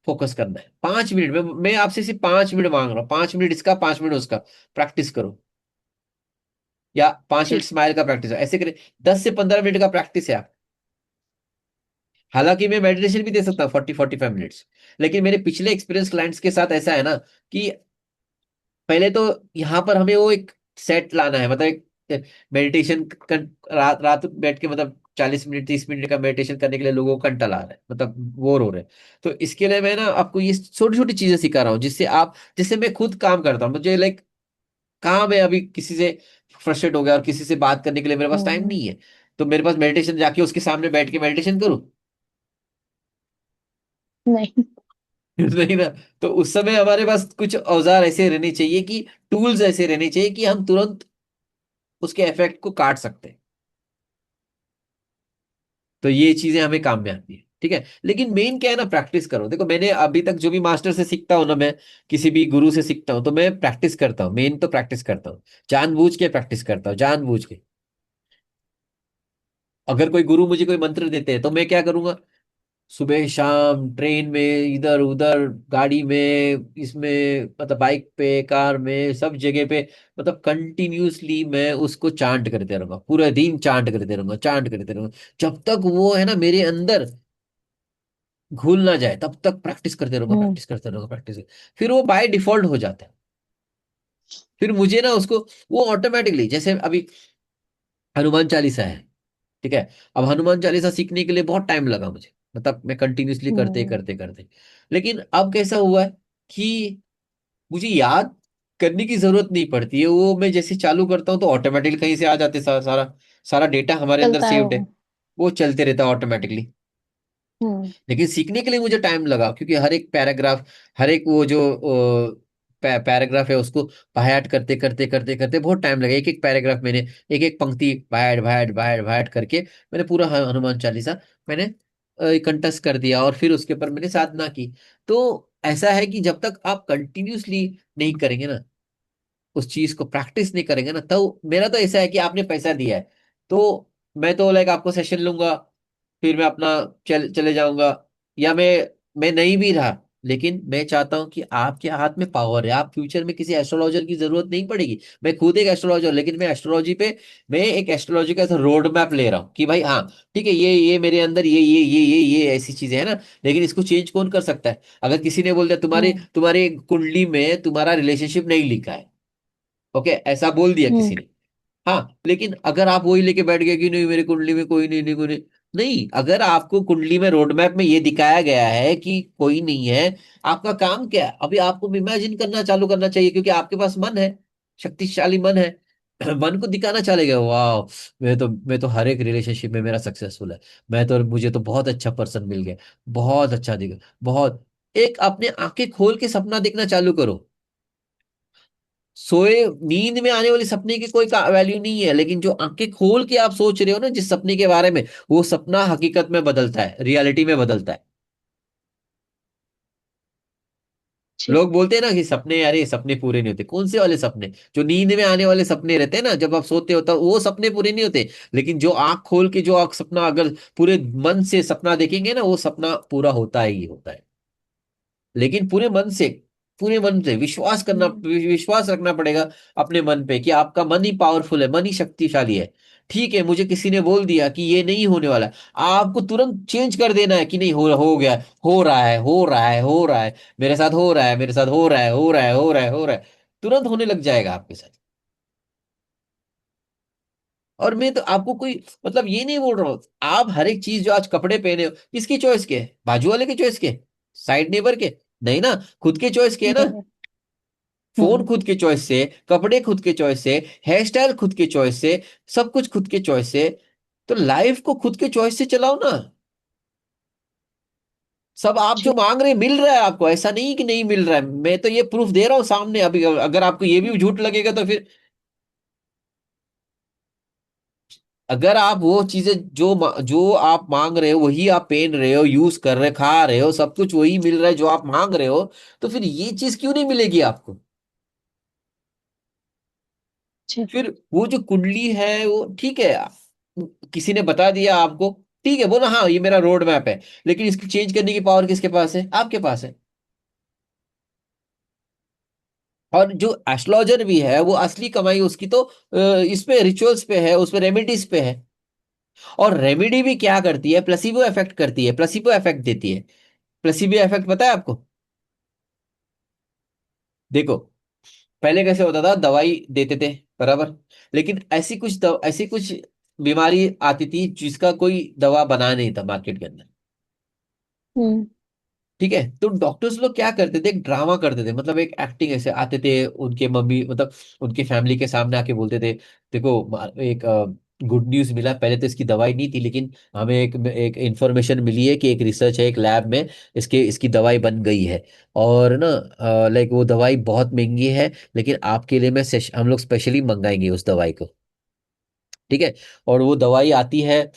फोकस करना है। 5 मिनट में, मैं आपसे सिर्फ 5 मिनट मांग रहा हूँ, 5 मिनट इसका, 5 मिनट उसका, प्रैक्टिस करो। या 5 मिनट ठीक। स्माइल का प्रैक्टिस, ऐसे करें। 10 से 15 मिनट का प्रैक्टिस है। हालांकि मैं मेडिटेशन भी दे सकता हूँ 40-45 मिनट्स, लेकिन मेरे पिछले एक्सपीरियंस क्लाइंट्स के साथ ऐसा है ना, कि पहले तो यहाँ पर हमें वो एक सेट लाना है, मतलब एक मेडिटेशन, रात रात बैठ के मतलब 40 मिनट 30 मिनट का मेडिटेशन करने के लिए लोगों को कंटा ला रहा है, मतलब बोर हो रहे हैं। तो इसके लिए मैं ना आपको ये छोटी छोटी चीजें सिखा रहा हूँ, जिससे आप, जैसे मैं खुद काम करता हूँ, मुझे लाइक काम है अभी, किसी से फ्रस्ट्रेट हो गया और किसी से बात करने के लिए मेरे पास टाइम हम्म। नहीं है, तो मेरे पास मेडिटेशन, जाके उसके सामने बैठ के मेडिटेशन करूँ? नहीं। नहीं ना। तो उस समय हमारे पास कुछ औजार ऐसे रहने चाहिए, कि टूल्स ऐसे रहने चाहिए कि हम तुरंत उसके इफेक्ट को काट सकते हैं। तो ये चीजें हमें काम में आती है, ठीक है। लेकिन मेन क्या है ना, प्रैक्टिस करो। देखो मैंने अभी तक जो भी मास्टर से सीखता हूँ ना, मैं किसी भी गुरु से सीखता हूँ, तो मैं प्रैक्टिस करता हूँ, मेन तो प्रैक्टिस करता हूँ, जानबूझ के प्रैक्टिस करता हूँ, जानबूझ के। अगर कोई गुरु मुझे कोई मंत्र देते हैं, तो मैं क्या करूंगा, सुबह शाम ट्रेन में, इधर उधर, गाड़ी में, इसमें मतलब बाइक पे, कार में, सब जगह पे, मतलब कंटिन्यूसली मैं उसको चांट करते रहूंगा, पूरा दिन चांट करते रहूंगा, चांट करते रहूंगा, जब तक वो है ना मेरे अंदर घुल ना जाए, तब तक प्रैक्टिस करते रहूंगा, हम्म। प्रैक्टिस करते रहूंगा, प्रैक्टिस। फिर वो बाय डिफॉल्ट हो जाता है। फिर मुझे ना उसको, वो ऑटोमेटिकली, जैसे अभी हनुमान चालीसा है, ठीक है। अब हनुमान चालीसा सीखने के लिए बहुत टाइम लगा मुझे, मतलब मैं कंटिन्यूसली करते हम्म। करते करते, लेकिन अब कैसा हुआ है कि मुझे याद करने की जरूरत नहीं पड़ती है, वो मैं जैसे चालू करता हूँ तो ऑटोमेटिकली कहीं से आ जाते, सारा सारा सारा डेटा हमारे अंदर चलता है सेव्ड है, वो। वो चलते रहता है ऑटोमेटिकली। हम्म। लेकिन सीखने के लिए मुझे टाइम लगा, क्योंकि हर एक पैराग्राफ, हर एक वो जो पैराग्राफ है, उसको बायहार्ट करते करते करते करते बहुत टाइम लगा। एक एक पैराग्राफ मैंने, एक एक पंक्ति बायहार्ट बायहार्ट बायहार्ट बायहार्ट करके मैंने पूरा हनुमान चालीसा मैंने कंठस्थ कर दिया, और फिर उसके ऊपर मैंने साधना की। तो ऐसा है कि जब तक आप कंटिन्यूसली नहीं करेंगे ना, उस चीज को प्रैक्टिस नहीं करेंगे ना, तो मेरा तो ऐसा है कि आपने पैसा दिया है, तो मैं तो लाइक आपको सेशन लूंगा, फिर मैं अपना चले जाऊंगा, या मैं नहीं भी रहा, लेकिन मैं चाहता हूं कि आपके हाथ में पावर है, आप फ्यूचर में किसी एस्ट्रोलॉजर की जरूरत नहीं पड़ेगी। मैं खुद एक एस्ट्रोलॉजर, लेकिन मैं एस्ट्रोलॉजी पे, मैं एक एस्ट्रोलॉजी का रोड मैप ले रहा हूँ कि भाई हाँ, ठीक है, ये मेरे अंदर ये ऐसी चीजें है ना, लेकिन इसको चेंज कौन कर सकता है? अगर किसी ने बोल दिया तुम्हारे हम्म। तुम्हारे कुंडली में तुम्हारा रिलेशनशिप नहीं लिखा है, ओके, ऐसा बोल दिया हम्म। किसी ने, हाँ, लेकिन अगर आप वही लेके बैठ गए कि नहीं मेरी कुंडली में कोई नहीं, नहीं कोई नहीं, नहीं, अगर आपको कुंडली में रोड मैप में ये दिखाया गया है कि कोई नहीं है, आपका काम क्या है? अभी आपको इमेजिन करना चालू करना चाहिए, क्योंकि आपके पास मन है, शक्तिशाली मन है। मन को दिखाना चलेगा, वाह, मैं तो हर एक रिलेशनशिप में मेरा सक्सेसफुल है, मुझे तो बहुत अच्छा पर्सन मिल गया, बहुत अच्छा दिखा, बहुत। एक अपने आंखें खोल के सपना देखना चालू करो। सोए, नींद में आने वाले सपने की कोई वैल्यू नहीं है, लेकिन जो आंखें खोल के आप सोच रहे हो ना जिस सपने के बारे में, वो सपना हकीकत में बदलता है, रियलिटी में बदलता है। जी। लोग बोलते हैं ना कि सपने, अरे सपने पूरे नहीं होते, कौन से वाले सपने? जो नींद में आने वाले सपने रहते हैं ना, जब आप सोते हो तब वो सपने पूरे नहीं होते। लेकिन जो आंख खोल के जो आप सपना, अगर पूरे मन से सपना देखेंगे ना, वो सपना पूरा होता ही होता है। लेकिन पूरे मन से विश्वास करना, हम्म। विश्वास रखना पड़ेगा अपने मन पे, कि आपका मन ही पावरफुल है, मन ही शक्तिशाली है। ठीक है, मुझे किसी ने बोल दिया कि ये नहीं होने वाला, आपको तुरंत चेंज कर देना है कि नहीं, हो गया, हो रहा है, हो रहा है, हो रहा है, मेरे साथ हो रहा है, मेरे साथ हो रहा है, हो रहा है, हो रहा है, हो रहा है, तुरंत होने लग जाएगा आपके साथ। और मैं तो आपको कोई, मतलब ये नहीं बोल रहा हूँ, आप हर एक चीज जो आज कपड़े पहने हो, किसकी चॉइस के है? बाजू वाले के चॉइस के? साइड नेबर के? नहीं ना, खुद के चॉइस के है ना। मेरे। फोन हम्म। खुद के चॉइस से, कपड़े खुद के चॉइस से, हेयर स्टाइल खुद के चॉइस से, सब कुछ खुद के चॉइस से। तो लाइफ को खुद के चॉइस से चलाओ ना। सब आप जो जी। मांग रहे हैं मिल रहा है आपको, ऐसा नहीं कि नहीं मिल रहा है, मैं तो ये प्रूफ दे रहा हूँ सामने। अभी अगर आपको ये भी झूठ लगेगा तो फिर, अगर आप वो चीजें जो आप मांग रहे हो वही आप पहन रहे हो, यूज कर रहे, खा रहे हो, सब कुछ वही मिल रहा है जो आप मांग रहे हो, तो फिर ये चीज क्यों नहीं मिलेगी आपको? जी। फिर वो जो कुंडली है वो ठीक है, किसी ने बता दिया आपको, ठीक है, बोला हाँ ये मेरा रोड मैप है, लेकिन इसकी चेंज करने की पावर किसके पास है? आपके पास है। और जो एस्ट्रोलॉजर भी है, वो असली कमाई उसकी तो इस पे रिचुअल्स पे है, उस पे रेमेडीज पे है। और रेमेडी भी क्या करती है? प्लेसिबो इफेक्ट करती है, प्लेसिबो इफेक्ट देती है। प्लेसिबो इफेक्ट पता है आपको? देखो, पहले कैसे होता था, दवाई देते थे, बराबर, लेकिन ऐसी कुछ बीमारी आती थी जिसका कोई दवा बना नहीं था मार्केट के अंदर। हम्म। ठीक है, तो डॉक्टर्स लोग क्या करते थे, एक ड्रामा करते थे, मतलब एक एक्टिंग, ऐसे आते थे उनके मम्मी, मतलब उनकी फैमिली के सामने आके बोलते थे, देखो एक गुड न्यूज मिला, पहले तो इसकी दवाई नहीं थी, लेकिन हमें एक इंफॉर्मेशन मिली है कि एक रिसर्च है एक लैब में, इसकी दवाई बन गई है। और ना, लाइक वो दवाई बहुत महंगी है, लेकिन आपके लिए हम लोग स्पेशली मंगाएंगे उस दवाई को। ठीक है, और वो दवाई आती है,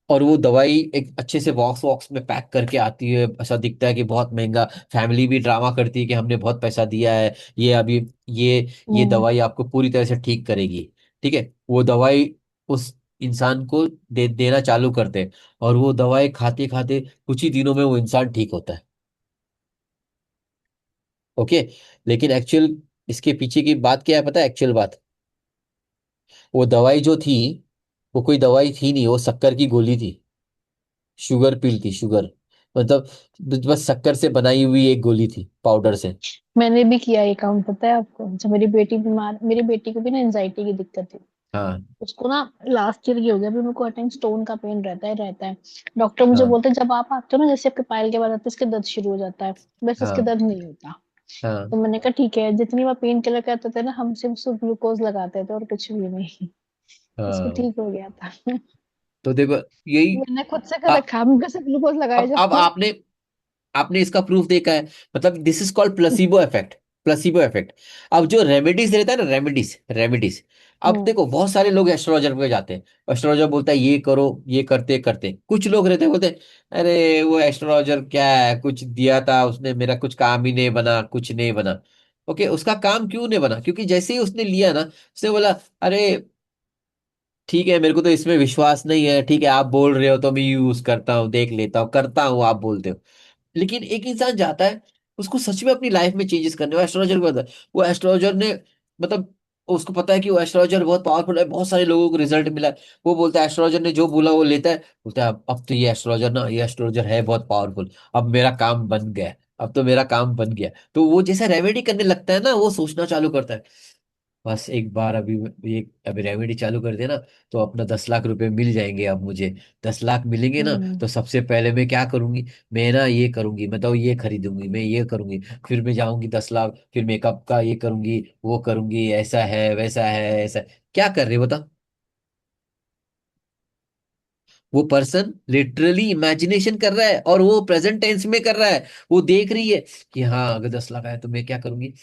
और वो दवाई एक अच्छे से बॉक्स वॉक्स में पैक करके आती है, ऐसा दिखता है कि बहुत महंगा। फैमिली भी ड्रामा करती है कि हमने बहुत पैसा दिया है, ये अभी ये हम्म। दवाई आपको पूरी तरह से ठीक करेगी। ठीक है, वो दवाई उस इंसान को देना चालू करते हैं, और वो दवाई खाते खाते कुछ ही दिनों में वो इंसान ठीक होता है। ओके, लेकिन एक्चुअल इसके पीछे की बात क्या है पता है, एक्चुअल बात, वो दवाई जो थी, वो कोई दवाई थी नहीं, वो शक्कर की गोली थी, शुगर पिल थी, शुगर, मतलब बस शक्कर से बनाई हुई एक गोली थी, पाउडर से। मैंने भी किया ये काम, पता है आपको? जब मेरी बेटी को भी ना एंजाइटी की दिक्कत थी। हाँ उसको ना लास्ट ईयर की हो गया, अभी मेरे को हर टाइम स्टोन का पेन रहता है। डॉक्टर मुझे हाँ बोलते हैं, जब आप आते हो ना, जैसे आपके पायल के बाद आते हैं, इसके दर्द शुरू हो जाता है। बस इसके हाँ दर्द नहीं होता। हाँ तो मैंने कहा ठीक है, जितनी बार पेन किलर कहते थे ना, हम सिर्फ उसको ग्लूकोज लगाते थे और कुछ भी नहीं। उसको हाँ। ठीक हो गया था। तो देखो, यही मैंने खुद से कर आ, रखा, हम कैसे ग्लूकोज लगाए अब जाओ। आपने आपने इसका प्रूफ देखा है, मतलब this is called placebo effect. Placebo effect. अब जो रेमेडीज रहता है ना, रेमेडीज रेमेडीज, अब हम्म। देखो बहुत सारे लोग एस्ट्रोलॉजर पे जाते हैं, एस्ट्रोलॉजर बोलता है ये करो, ये करते करते कुछ लोग रहते हैं बोलते हैं, अरे वो एस्ट्रोलॉजर क्या है, कुछ दिया था उसने, मेरा कुछ काम ही नहीं बना, कुछ नहीं बना। ओके, उसका काम क्यों नहीं बना, क्योंकि जैसे ही उसने लिया ना, उसने बोला, अरे ठीक है, मेरे को तो इसमें विश्वास नहीं है, ठीक है आप बोल रहे हो तो मैं यूज करता हूँ, देख लेता हूँ, करता हूँ, आप बोलते हो। लेकिन एक इंसान जाता है, उसको सच में अपनी लाइफ में चेंजेस करने, वो एस्ट्रोलॉजर को पता है, वो एस्ट्रोलॉजर ने, मतलब उसको पता है कि वो एस्ट्रोलॉजर बहुत पावरफुल है, बहुत सारे लोगों को रिजल्ट मिला है। वो बोलता है, एस्ट्रोलॉजर ने जो बोला वो लेता है, बोलता है अब तो ये एस्ट्रोलॉजर ना, ये एस्ट्रोलॉजर है बहुत पावरफुल, अब मेरा काम बन गया, अब तो मेरा काम बन गया। तो वो जैसा रेमेडी करने लगता है ना, वो सोचना चालू करता है, बस एक बार अभी ये अभी रेमेडी चालू कर देना, तो अपना 10 लाख रुपए मिल जाएंगे, अब मुझे 10 लाख मिलेंगे ना, हम्म। तो सबसे पहले मैं क्या करूंगी, मैं ना ये करूंगी, मैं तो ये खरीदूंगी, मैं ये करूंगी, फिर मैं जाऊंगी 10 लाख, फिर मेकअप का ये करूंगी, वो करूंगी, ऐसा है वैसा है ऐसा है। क्या कर रहे हो बता, वो पर्सन लिटरली इमेजिनेशन कर रहा है, और वो प्रेजेंट टेंस में कर रहा है। वो देख रही है कि हाँ अगर 10 लाख आए तो मैं क्या करूंगी,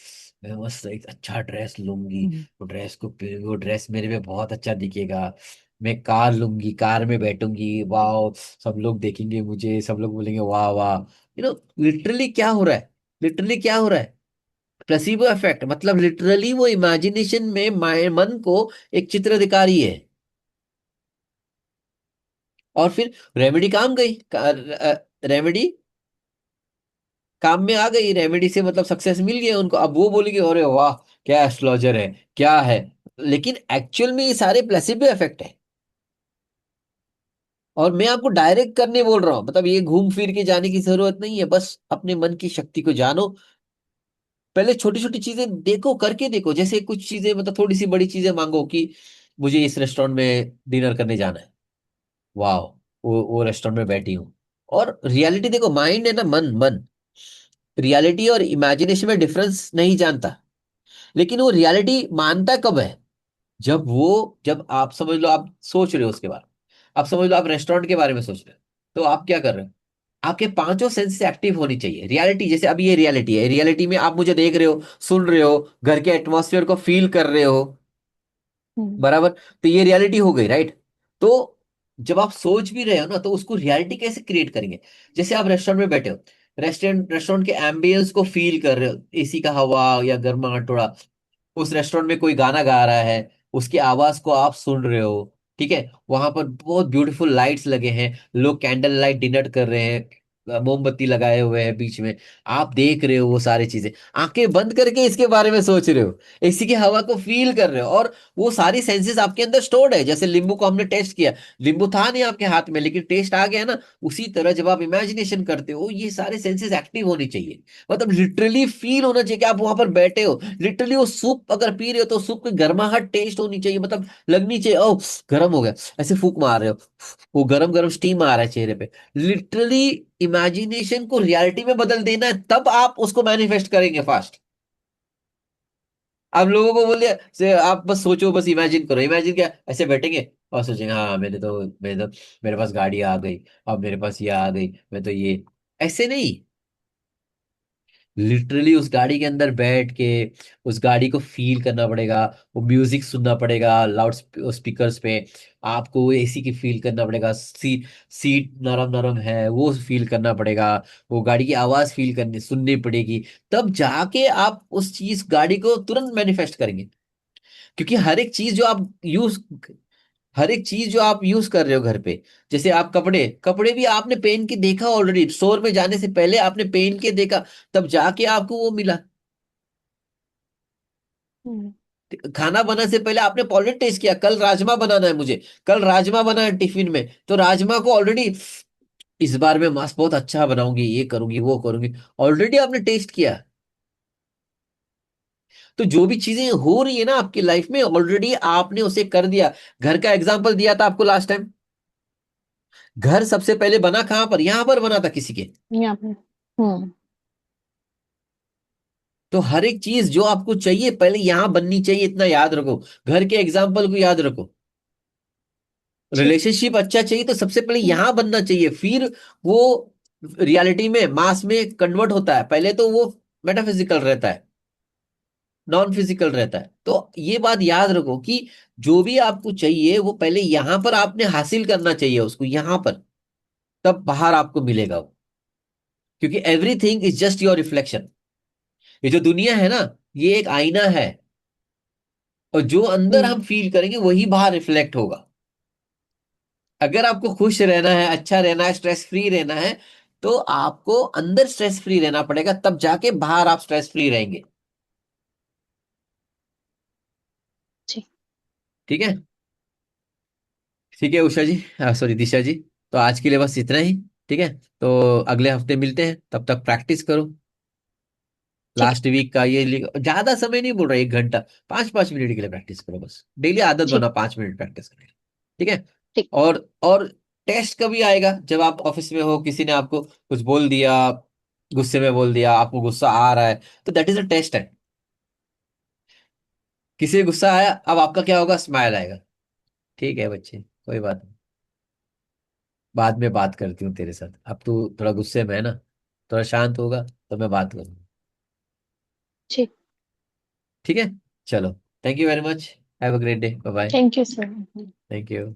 मैं मस्त एक अच्छा ड्रेस लूंगी, हम्म। वो ड्रेस मेरे में बहुत अच्छा दिखेगा, मैं कार लूंगी, कार में बैठूंगी, वाह, सब लोग देखेंगे मुझे, सब लोग बोलेंगे वाह वाह। लिटरली क्या हो रहा है, लिटरली क्या हो रहा है, प्लेसिबो इफेक्ट, मतलब लिटरली वो इमेजिनेशन में मन को एक चित्र दिखा रही है। और फिर रेमेडी काम गई, रेमेडी काम में आ गई, रेमेडी से मतलब सक्सेस मिल गया उनको, अब वो बोलेगी अरे वाह, क्या एस्ट्रोलॉजर है, क्या है। लेकिन एक्चुअल में ये सारे प्लेसिबो इफेक्ट है, और मैं आपको डायरेक्ट करने बोल रहा हूँ, मतलब ये घूम फिर के जाने की जरूरत नहीं है, बस अपने मन की शक्ति को जानो। पहले छोटी छोटी चीजें देखो, करके देखो, जैसे कुछ चीजें, मतलब थोड़ी सी बड़ी चीजें मांगो कि मुझे इस रेस्टोरेंट में डिनर करने जाना है, वाह, वो रेस्टोरेंट में बैठी हूँ। और रियलिटी देखो, माइंड है ना, मन मन रियलिटी और इमेजिनेशन में डिफरेंस नहीं जानता, लेकिन वो रियलिटी मानता कब है, जब आप समझ लो, आप सोच रहे हो उसके बाद, आप समझ लो आप रेस्टोरेंट के बारे में सोच रहे हो, तो आप क्या कर रहे हो, आपके पांचों सेंसेस एक्टिव होनी चाहिए। रियलिटी जैसे अभी ये रियलिटी है, रियलिटी में आप मुझे देख रहे हो, सुन रहे हो, घर के एटमॉस्फेयर को फील कर रहे हो, हम्म। बराबर, तो ये रियलिटी हो गई, राइट। तो जब आप सोच भी रहे हो ना, तो उसको रियलिटी कैसे क्रिएट करेंगे, जैसे आप रेस्टोरेंट में बैठे हो, रेस्टोरेंट के एम्बियंस को फील कर रहे हो, एसी का हवा या गर्मा थोड़ा, उस रेस्टोरेंट में कोई गाना गा रहा है, उसकी आवाज को आप सुन रहे हो। ठीक है, वहां पर बहुत ब्यूटीफुल लाइट्स लगे हैं, लोग कैंडल लाइट डिनर कर रहे हैं, मोमबत्ती लगाए हुए हैं बीच में, आप देख रहे हो वो सारी चीजें, आंखें बंद करके इसके बारे में सोच रहे हो, एसी की हवा को फील कर रहे हो, और वो सारी सेंसेस आपके अंदर स्टोर्ड है। जैसे नींबू को हमने टेस्ट किया, नींबू था नहीं आपके हाथ में लेकिन टेस्ट आ गया ना, उसी तरह जब आप इमेजिनेशन करते हो ये सारे सेंसेस एक्टिव होनी चाहिए। मतलब लिटरली फील होना चाहिए कि आप वहां पर बैठे हो, लिटरली वो सूप अगर पी रहे हो तो सूप की गर्माहट टेस्ट होनी चाहिए, मतलब लगनी चाहिए, ओ गर्म हो गया, ऐसे फूक मार रहे हो, वो गरम गरम स्टीम आ रहा है चेहरे पे। लिटरली इमेजिनेशन को रियलिटी में बदल देना है, तब आप उसको मैनिफेस्ट करेंगे फास्ट। आप लोगों को बोलिए से आप बस सोचो, बस इमेजिन करो, इमेजिन क्या, ऐसे बैठेंगे और सोचेंगे हाँ मेरे पास गाड़ी आ गई, अब मेरे पास ये आ गई, मैं तो ये, ऐसे नहीं। लिटरली उस गाड़ी के अंदर बैठ के उस गाड़ी को फील करना पड़ेगा, वो म्यूजिक सुनना पड़ेगा लाउड स्पीकर्स पे, आपको वो एसी की फील करना पड़ेगा, सीट नरम नरम है वो फील करना पड़ेगा, वो गाड़ी की आवाज फील करनी सुननी पड़ेगी, तब जाके आप उस चीज गाड़ी को तुरंत मैनिफेस्ट करेंगे। क्योंकि हर एक चीज जो आप यूज कर रहे हो घर पे, जैसे आप कपड़े कपड़े भी आपने पहन के देखा ऑलरेडी, स्टोर में जाने से पहले आपने पहन के देखा, तब जाके आपको वो मिला। हम्म। खाना बनाने से पहले आपने ऑलरेडी टेस्ट किया, कल राजमा बनाना है मुझे, कल राजमा बना है टिफिन में, तो राजमा को ऑलरेडी इस बार मैं मांस बहुत अच्छा बनाऊंगी, ये करूंगी वो करूंगी, ऑलरेडी आपने टेस्ट किया। तो जो भी चीजें हो रही है ना आपकी लाइफ में, ऑलरेडी आपने उसे कर दिया। घर का एग्जांपल दिया था आपको लास्ट टाइम, घर सबसे पहले बना कहाँ पर, यहां पर बना था किसी के। यहाँ पे। हम्म। तो हर एक चीज जो आपको चाहिए पहले यहां बननी चाहिए, इतना याद रखो। घर के एग्जाम्पल को याद रखो। ठीक। रिलेशनशिप अच्छा चाहिए तो सबसे पहले हम्म। यहां बनना चाहिए, फिर वो रियलिटी में मास में कन्वर्ट होता है, पहले तो वो मेटाफिजिकल रहता है, नॉन फिजिकल रहता है। तो ये बात याद रखो कि जो भी आपको चाहिए वो पहले यहां पर आपने हासिल करना चाहिए उसको यहां पर, तब बाहर आपको मिलेगा वो। क्योंकि everything is just your reflection. ये जो दुनिया है ना, ये एक आईना है, और जो अंदर हम्म। हम फील करेंगे वही बाहर रिफ्लेक्ट होगा। अगर आपको खुश रहना है, अच्छा रहना है, स्ट्रेस फ्री रहना है, तो आपको अंदर स्ट्रेस फ्री रहना पड़ेगा, तब जाके बाहर आप स्ट्रेस फ्री रहेंगे। ठीक। ठीक है। ठीक है उषा जी, सॉरी दिशा जी, तो आज के लिए बस इतना ही। ठीक है, तो अगले हफ्ते मिलते हैं, तब तक प्रैक्टिस करो। ठीक है। लास्ट वीक का ये ज्यादा समय नहीं बोल रहा, 1 घंटा, 5-5 मिनट के लिए प्रैक्टिस करो बस, डेली आदत बना ठीक। 5 मिनट प्रैक्टिस करने की। ठीक है। ठीक। और टेस्ट कभी आएगा जब आप ऑफिस में हो, किसी ने आपको कुछ बोल दिया, गुस्से में बोल दिया, आपको गुस्सा आ रहा है, तो दैट इज अ टेस्ट है। किसी को गुस्सा आया, अब आपका क्या होगा, स्माइल आएगा। ठीक है बच्चे, कोई बात नहीं, बाद में बात करती हूँ तेरे साथ, अब तू थोड़ा गुस्से में है ना, थोड़ा शांत होगा तो मैं बात करूंगा। ठीक। ठीक है, चलो, thank you very much, have a great day, bye bye. Thank you sir. Thank you.